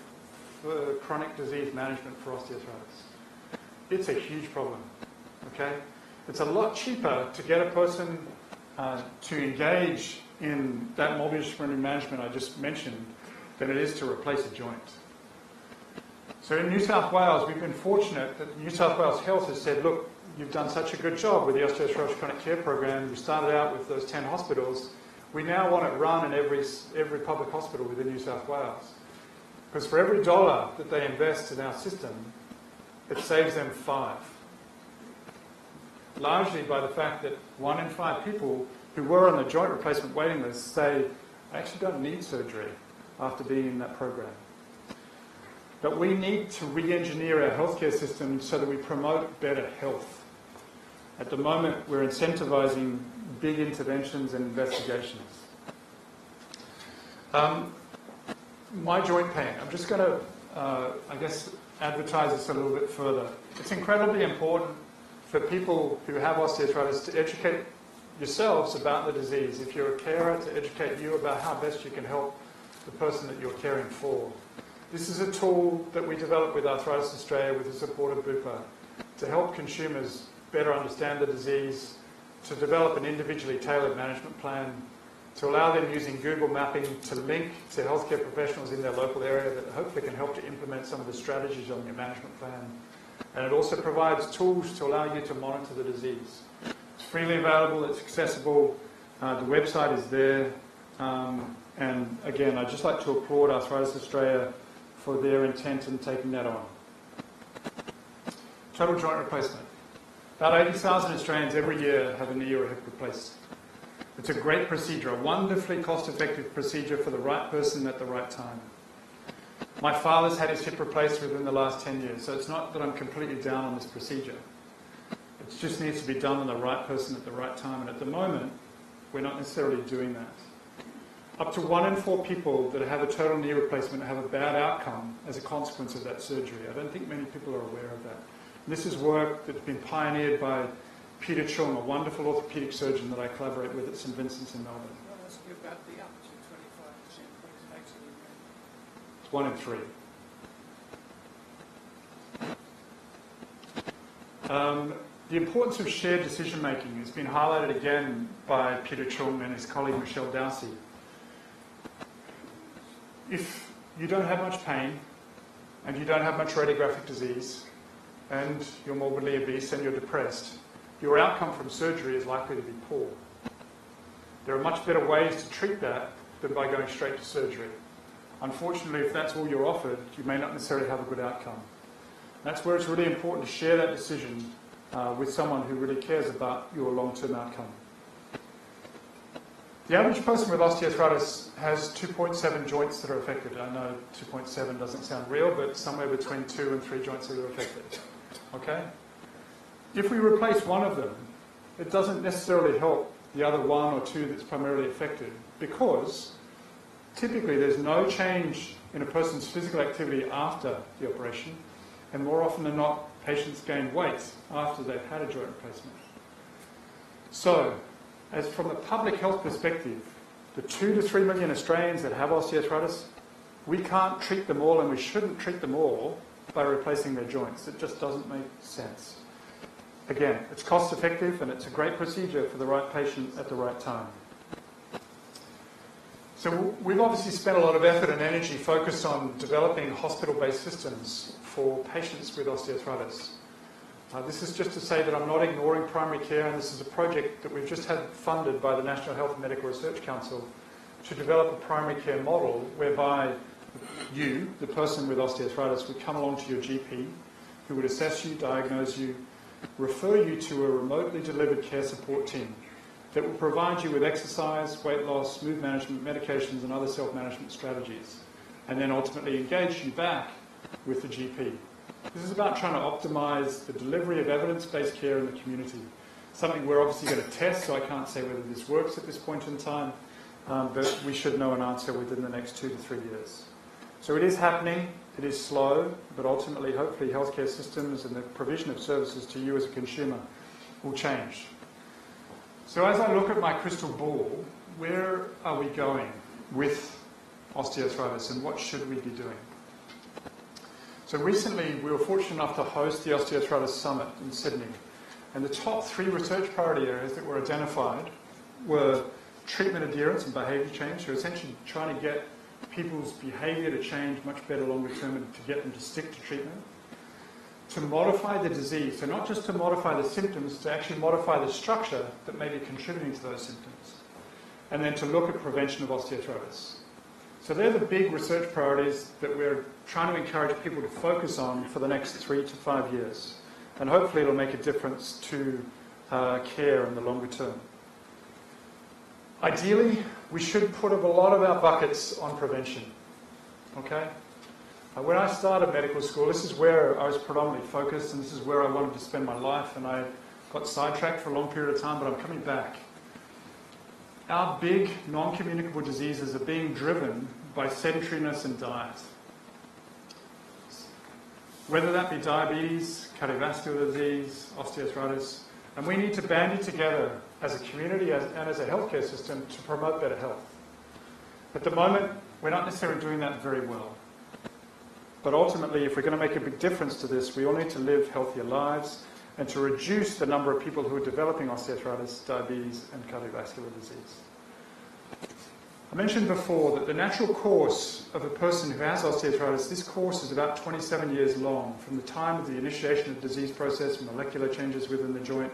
S2: for chronic disease management for osteoarthritis. It's a huge problem, okay? It's a lot cheaper to get a person to engage in that multidisciplinary management I just mentioned than it is to replace a joint. So in New South Wales, we've been fortunate that New South Wales Health has said, look, you've done such a good job with the Osteoarthritis Chronic Care Program. You started out with those 10 hospitals. We now want it run in every public hospital within New South Wales. Because for every dollar that they invest in our system, it saves them 5. Largely by the fact that 1 in 5 people who were on the joint replacement waiting list say, I actually don't need surgery after being in that program. But we need to re-engineer our healthcare system so that we promote better health. At the moment, we're incentivising big interventions and investigations. My joint pain. I'm just going to, I guess, advertise this a little bit further. It's incredibly important for people who have osteoarthritis to educate yourselves about the disease. If you're a carer, to educate you about how best you can help the person that you're caring for. This is a tool that we developed with Arthritis Australia with the support of Bupa to help consumers better understand the disease, to develop an individually tailored management plan, to allow them using Google Mapping to link to healthcare professionals in their local area that hopefully can help to implement some of the strategies on your management plan, And it also provides tools to allow you to monitor the disease. It's freely available, it's accessible, the website is there. And again, I'd just like to applaud Arthritis Australia for their intent in taking that on. Total joint replacement. About 80,000 Australians every year have a knee or a hip replaced. It's a great procedure, a wonderfully cost-effective procedure for the right person at the right time. My father's had his hip replaced within the last 10 years, so it's not that I'm completely down on this procedure. It just needs to be done on the right person at the right time, and at the moment, we're not necessarily doing that. Up to 1 in 4 people that have a total knee replacement have a bad outcome as a consequence of that surgery. I don't think many people are aware of that. This is work that's been pioneered by Peter Chung, a wonderful orthopaedic surgeon that I collaborate with at St Vincent's in Melbourne.
S3: Well, that's about the up to 25%, but it's actually...
S2: It's 1 in 3. The importance of shared decision making has been highlighted again by Peter Chung and his colleague Michelle Dowsey. If you don't have much pain and you don't have much radiographic disease and you're morbidly obese and you're depressed, your outcome from surgery is likely to be poor. There are much better ways to treat that than by going straight to surgery. Unfortunately, if that's all you're offered, you may not necessarily have a good outcome. That's where it's really important to share that decision with someone who really cares about your long-term outcome. The average person with osteoarthritis has 2.7 joints that are affected. I know 2.7 doesn't sound real, but somewhere between 2 and 3 joints that are affected. Okay? If we replace one of them, it doesn't necessarily help the other 1 or 2 that's primarily affected, because typically there's no change in a person's physical activity after the operation, and more often than not, patients gain weight after they've had a joint replacement. So, as from a public health perspective, the 2 to 3 million Australians that have osteoarthritis, we can't treat them all, and we shouldn't treat them all by replacing their joints. It just doesn't make sense. Again, it's cost effective and it's a great procedure for the right patient at the right time. So we've obviously spent a lot of effort and energy focused on developing hospital-based systems for patients with osteoarthritis. This is just to say that I'm not ignoring primary care, and this is a project that we've just had funded by the National Health and Medical Research Council to develop a primary care model whereby you, the person with osteoarthritis, would come along to your GP, who would assess you, diagnose you, refer you to a remotely delivered care support team that will provide you with exercise, weight loss, mood management, medications and other self-management strategies, and then ultimately engage you back with the GP. This is about trying to optimise the delivery of evidence-based care in the community, something we're obviously going to test, so I can't say whether this works at this point in time, but we should know an answer within the next 2 to 3 years. So it is happening, it is slow, but ultimately, hopefully, healthcare systems and the provision of services to you as a consumer will change. So as I look at my crystal ball, where are we going with osteoarthritis and what should we be doing? So recently, we were fortunate enough to host the Osteoarthritis Summit in Sydney, and the top 3 research priority areas that were identified were treatment adherence and behaviour change, so essentially trying to get people's behaviour to change much better longer term and to get them to stick to treatment. To modify the disease, so not just to modify the symptoms, to actually modify the structure that may be contributing to those symptoms. And then to look at prevention of osteoarthritis. So they're the big research priorities that we're trying to encourage people to focus on for the next 3 to 5 years. And hopefully it'll make a difference to care in the longer term. Ideally, we should put a lot of our buckets on prevention. Okay? When I started medical school, this is where I was predominantly focused, and this is where I wanted to spend my life, and I got sidetracked for a long period of time, but I'm coming back. Our big non-communicable diseases are being driven by sedentariness and diet. Whether that be diabetes, cardiovascular disease, osteoarthritis, and we need to band together as a community and as a healthcare system to promote better health. At the moment, we're not necessarily doing that very well. But ultimately, if we're going to make a big difference to this, we all need to live healthier lives and to reduce the number of people who are developing osteoarthritis, diabetes, and cardiovascular disease. I mentioned before that the natural course of a person who has osteoarthritis, this course is about 27 years long, from the time of the initiation of the disease process, molecular changes within the joint,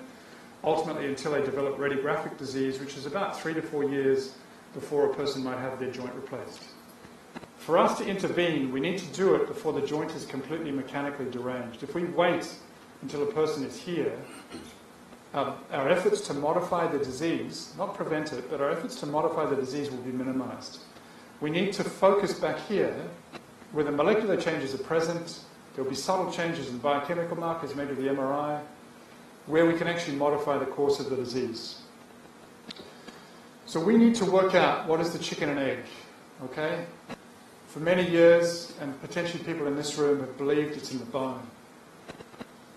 S2: ultimately until they develop radiographic disease, which is about 3 to 4 years before a person might have their joint replaced. For us to intervene, we need to do it before the joint is completely mechanically deranged. If we wait until a person is here, our efforts to modify the disease, not prevent it, but our efforts to modify the disease will be minimised. We need to focus back here where the molecular changes are present. There will be subtle changes in biochemical markers, maybe the MRI, where we can actually modify the course of the disease. So we need to work out what is the chicken and egg, okay? For many years, and potentially people in this room have believed it's in the bone.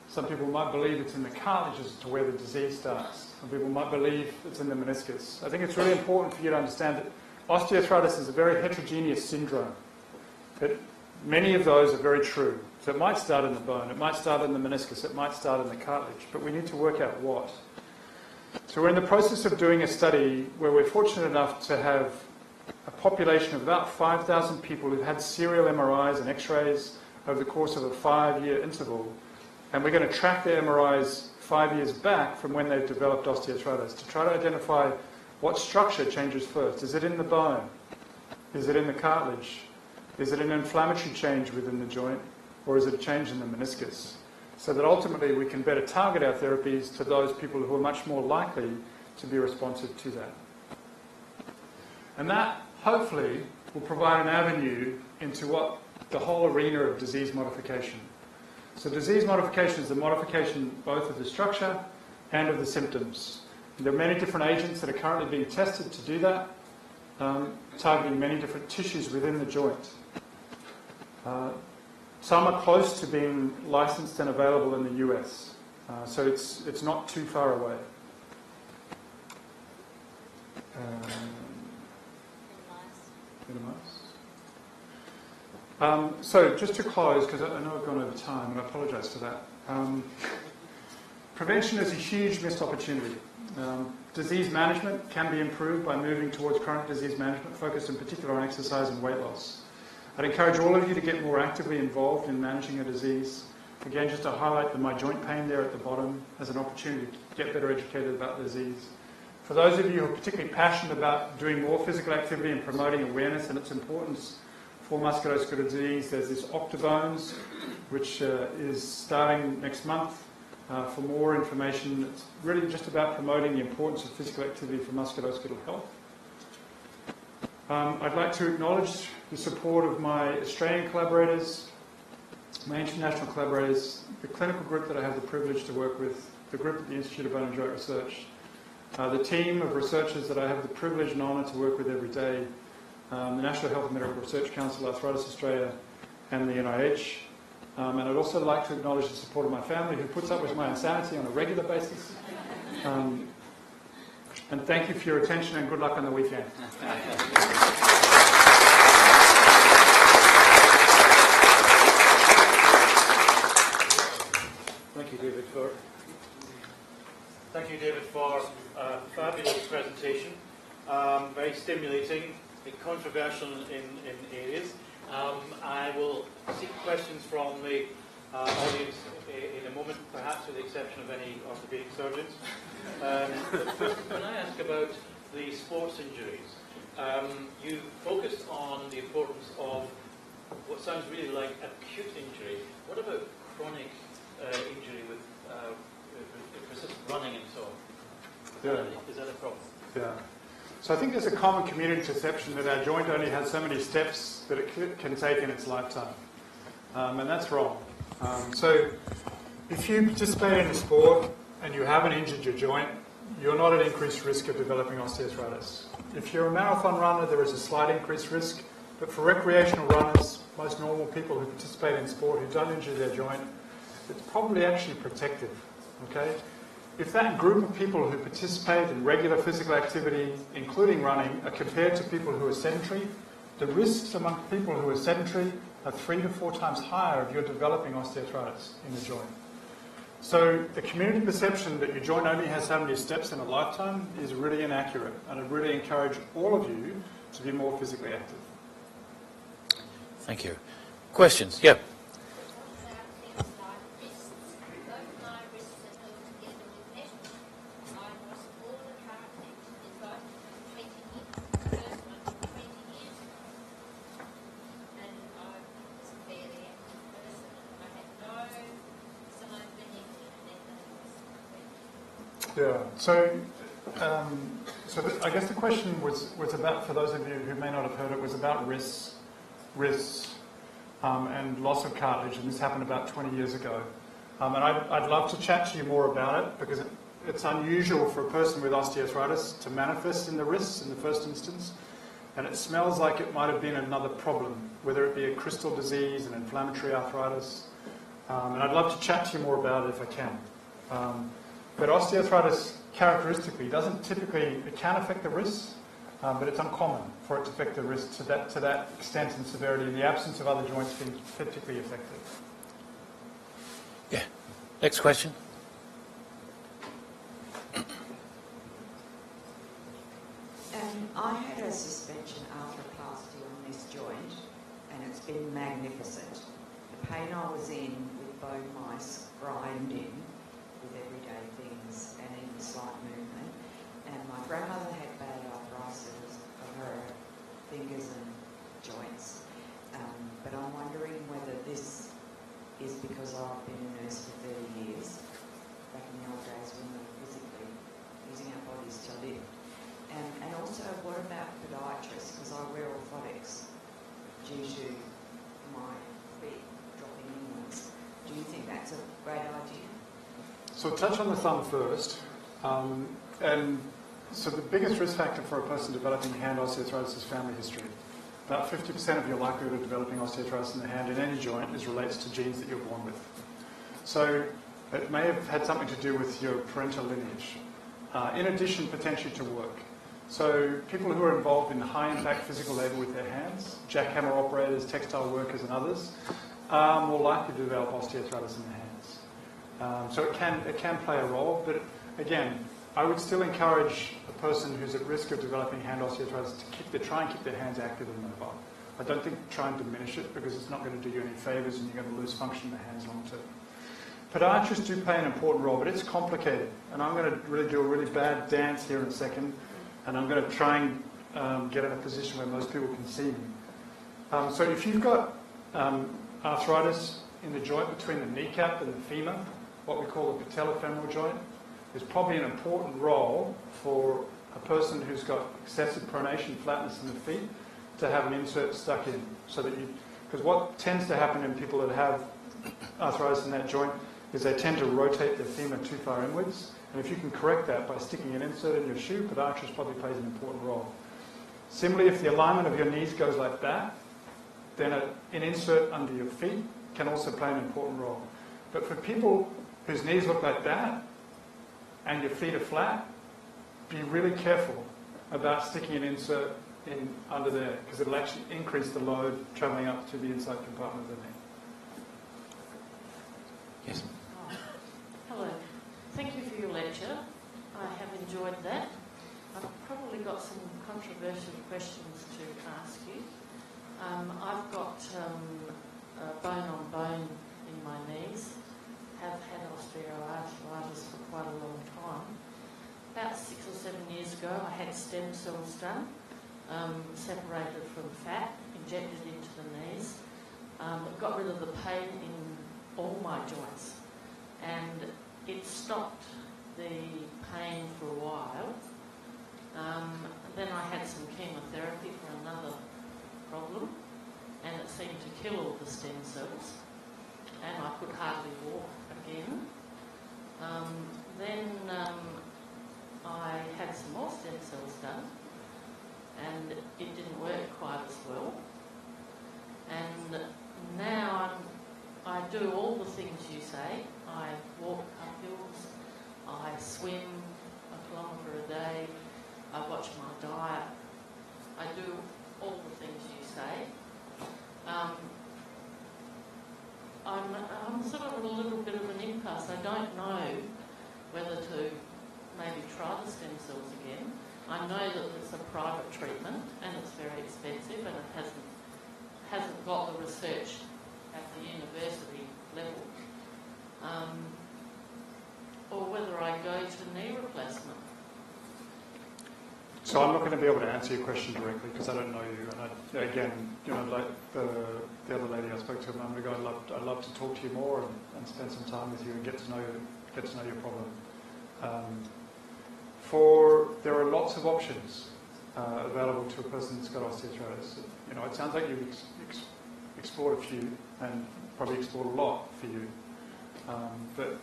S2: Some people might believe it's in the cartilage as to where the disease starts. Some people might believe it's in the meniscus. I think it's really important for you to understand that osteoarthritis is a very heterogeneous syndrome. But many of those are very true. So it might start in the bone, it might start in the meniscus, it might start in the cartilage, but we need to work out what. So we're in the process of doing a study where we're fortunate enough to have a population of about 5,000 people who've had serial MRIs and X-rays over the course of a 5-year interval. And we're going to track their MRIs 5 years back from when they've developed osteoarthritis to try to identify what structure changes first. Is it in the bone? Is it in the cartilage? Is it an inflammatory change within the joint? Or is it a change in the meniscus? So that ultimately we can better target our therapies to those people who are much more likely to be responsive to that. And that, hopefully, will provide an avenue into what the whole arena of disease modification. So disease modification is the modification both of the structure and of the symptoms. There are many different agents that are currently being tested to do that, targeting many different tissues within the joint. Some are close to being licensed and available in the US, so it's not too far away. So just to close, because I know I've gone over time, and I apologise for that. Prevention is a huge missed opportunity. Disease management can be improved by moving towards chronic disease management, focused in particular on exercise and weight loss. I'd encourage all of you to get more actively involved in managing a disease. Again, just to highlight the My Joint Pain there at the bottom as an opportunity to get better educated about the disease. For those of you who are particularly passionate about doing more physical activity and promoting awareness and its importance for musculoskeletal disease, there's this Octobones, which is starting next month. For more information, it's really just about promoting the importance of physical activity for musculoskeletal health. I'd like to acknowledge the support of my Australian collaborators, my international collaborators, the clinical group that I have the privilege to work with, the group at the Institute of Bone and Joint Research, the team of researchers that I have the privilege and honour to work with every day, the National Health and Medical Research Council, Arthritis Australia, and the NIH. And I'd also like to acknowledge the support of my family, who puts up with my insanity on a regular basis. And thank you for your attention, and good luck on the weekend.
S1: Thank you, David, for a fabulous presentation. Very stimulating, controversial in areas. I will seek questions from the audience in a moment, perhaps with the exception of any orthopaedic surgeons. But first, can I ask about the sports injuries? You focused on the importance of what sounds really like acute injury. What about chronic injury with persistent running and so on? Is that a problem?
S2: Yeah. So I think there's a common community perception that our joint only has so many steps that it can take in its lifetime. And that's wrong. So if you participate in a sport and you haven't injured your joint, you're not at increased risk of developing osteoarthritis. If you're a marathon runner, there is a slight increased risk. But for recreational runners, most normal people who participate in sport who don't injure their joint, it's probably actually protective. Okay? If that group of people who participate in regular physical activity, including running, are compared to people who are sedentary, the risks among people who are sedentary are 3 to 4 times higher if you're developing osteoarthritis in the joint. So the community perception that your joint only has so many steps in a lifetime is really inaccurate, and I'd really encourage all of you to be more physically active.
S4: Thank you. Questions? Yeah.
S2: Yeah. I guess the question was about, for those of you who may not have heard it, was about risks, and loss of cartilage, and this happened about 20 years ago. And I'd love to chat to you more about it, because it's unusual for a person with osteoarthritis to manifest in the wrists in the first instance, and it smells like it might have been another problem, whether it be a crystal disease, an inflammatory arthritis. And I'd love to chat to you more about it if I can. But osteoarthritis characteristically it can affect the wrists, but it's uncommon for it to affect the wrist to that extent and severity in the absence of other joints being particularly affected.
S4: Yeah. Next question.
S5: I had a suspension arthroplasty on this joint, and it's been magnificent. The pain I was in with bone mice grinding with everyday things and even slight movement. And my grandmother had bad arthritis of her fingers and joints. But I'm wondering whether this is because I've been a nurse for 30 years, back in the old days when we were physically using our bodies to live. And also, what about podiatrists? Because I wear orthotics due to my feet dropping inwards. Do you think that's a great idea?
S2: So touch on the thumb first. And so the biggest risk factor for a person developing hand osteoarthritis is family history. About 50% of your likelihood of developing osteoarthritis in the hand in any joint relates to genes that you're born with. So it may have had something to do with your parental lineage. In addition, potentially to work. So people who are involved in high-impact physical labour with their hands, jackhammer operators, textile workers and others, are more likely to develop osteoarthritis in the hands. So it can play a role, but again, I would still encourage a person who's at risk of developing hand osteoarthritis to try and keep their hands active and mobile. I don't think try and diminish it, because it's not going to do you any favours and you're going to lose function in the hands long term. Podiatrists do play an important role, but it's complicated. And I'm going to really do a really bad dance here in a second, and I'm going to try and get in a position where most people can see me. So if you've got arthritis in the joint between the kneecap and the femur, what we call the patellofemoral joint, there's probably an important role for a person who's got excessive pronation, flatness in the feet, to have an insert stuck in. So that because what tends to happen in people that have arthritis in that joint is they tend to rotate their femur too far inwards. And if you can correct that by sticking an insert in your shoe, podiatrist probably plays an important role. Similarly, if the alignment of your knees goes like that, then an insert under your feet can also play an important role. But for people whose knees look like that, and your feet are flat, be really careful about sticking an insert in under there, because it'll actually increase the load travelling up to the inside compartment of the knee.
S4: Yes.
S6: Hello. Thank you for your lecture. I have enjoyed that. I've probably got some controversial questions to ask you. I've got bone on bone in my knees. Have had osteoarthritis for quite a long time. About 6 or 7 years ago, I had stem cells done, separated from fat, injected into the knees. It got rid of the pain in all my joints, and it stopped the pain for a while. Then I had some chemotherapy for another problem, and it seemed to kill all the stem cells, and I could hardly walk again. Then I had some more stem cells done, and it didn't work quite as well. And now I do all the things you say. I walk up hills, I swim 1 kilometre a day, I watch my diet, I do all the things you say. I'm sort of at a little bit of an impasse. I don't know whether to maybe try the stem cells again, I know that it's a private treatment and it's very expensive and it hasn't got the research at the university level. Or whether I go to knee replacement.
S2: So I'm not going to be able to answer your question directly because I don't know you. And again, like the other lady I spoke to a moment ago, I'd love to talk to you more and spend some time with you and get to know your problem. There are lots of options available to a person that's got osteoarthritis. It sounds like you've explored a few and probably explored a lot for you. But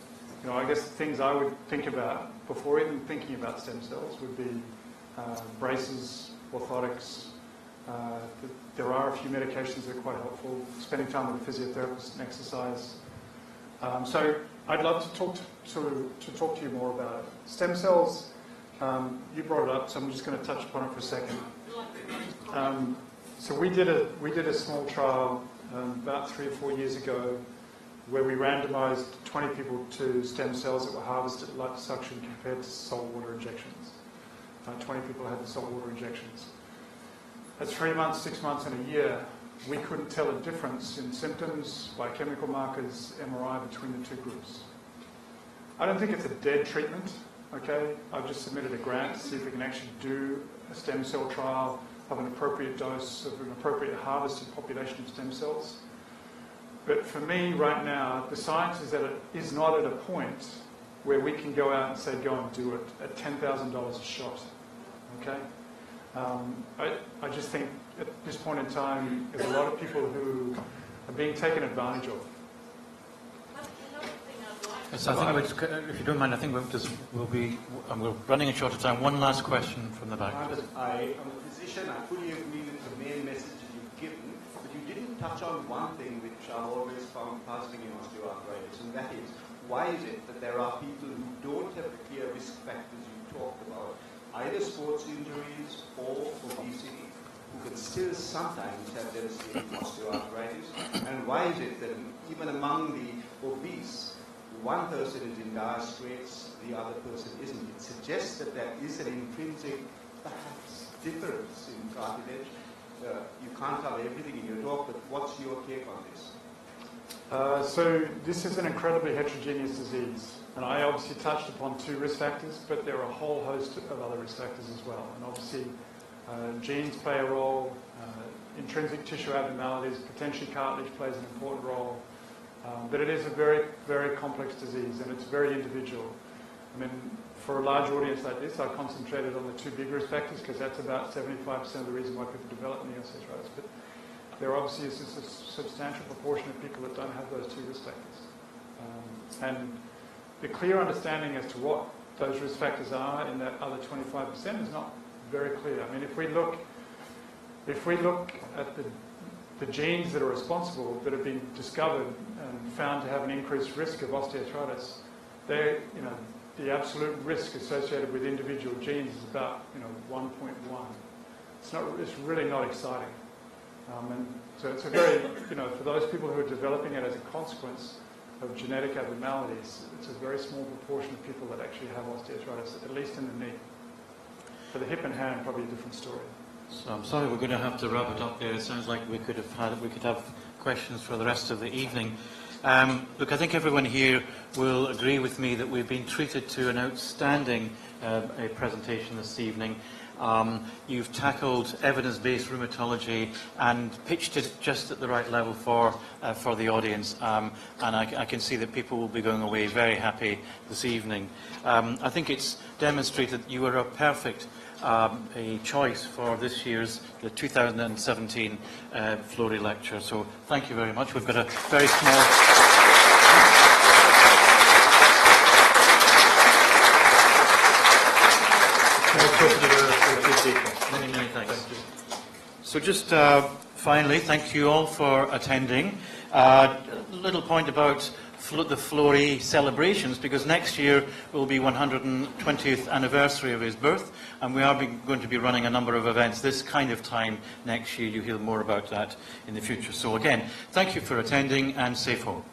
S2: I guess things I would think about before even thinking about stem cells would be braces, orthotics. There are a few medications that are quite helpful. Spending time with a physiotherapist and exercise. So I'd love to talk to you more about it. Stem cells. You brought it up, so I'm just going to touch upon it for a second. So we did a small trial about 3 or 4 years ago, where we randomised 20 people to stem cells that were harvested at liposuction compared to salt water injections. 20 people had the salt water injections. At 3 months, 6 months, and a year, we couldn't tell a difference in symptoms, biochemical markers, MRI between the two groups. I don't think it's a dead treatment. Okay, I've just submitted a grant to see if we can actually do a stem cell trial of an appropriate dose of an appropriate harvested population of stem cells. But for me, right now, the science is not at a point where we can go out and say, go and do it at $10,000 a shot. Okay, I just think at this point in time, there's a lot of people who are being taken advantage of.
S1: Yes, I think if you don't mind, I think we're running short of time. One last question from the back.
S7: I am a physician. I fully agree with the main message that you've given, but you didn't touch on one thing which I've always found puzzling in osteoarthritis, and that is, why is it that there are people who don't have the clear risk factors you talked about, either sports injuries or obesity, who can still sometimes have devastating osteoarthritis, and why is it that even among the obese, one person is in dire straits, the other person isn't? It suggests that there is an intrinsic, perhaps, difference in cartilage. You can't cover everything in your talk, but what's your take on this?
S2: So this is an incredibly heterogeneous disease, and I obviously touched upon 2 risk factors, but there are a whole host of other risk factors as well. And obviously, genes play a role, intrinsic tissue abnormalities, potentially cartilage plays an important role. But it is a very, very complex disease, and it's very individual. I mean, for a large audience like this, I concentrated on the 2 big risk factors because that's about 75% of the reason why people develop knee osteoarthritis. But there obviously is a substantial proportion of people that don't have those 2 risk factors. And the clear understanding as to what those risk factors are in that other 25% is not very clear. I mean, if we look at the genes that are responsible, that have been discovered and found to have an increased risk of osteoarthritis, the absolute risk associated with individual genes is about 1.1. It's really not exciting, and so it's a very for those people who are developing it as a consequence of genetic abnormalities, it's a very small proportion of people that actually have osteoarthritis, at least in the knee. For the hip and hand, probably a different story.
S1: So I'm sorry, we're going to have to wrap it up there. It sounds like we could have questions for the rest of the evening. Look, I think everyone here will agree with me that we've been treated to an outstanding presentation this evening. You've tackled evidence-based rheumatology and pitched it just at the right level for the audience, and I can see that people will be going away very happy this evening. I think it's demonstrated that you are a perfect a choice for this year's, the 2017 Florey Lecture. So thank you very much. We've got a very small... Many, many thanks. So just finally, thank you all for attending. A little point about the Florey celebrations, because next year will be 120th anniversary of his birth, and we are going to be running a number of events this kind of time next year. You'll hear more about that in the future. So again, thank you for attending, and safe home.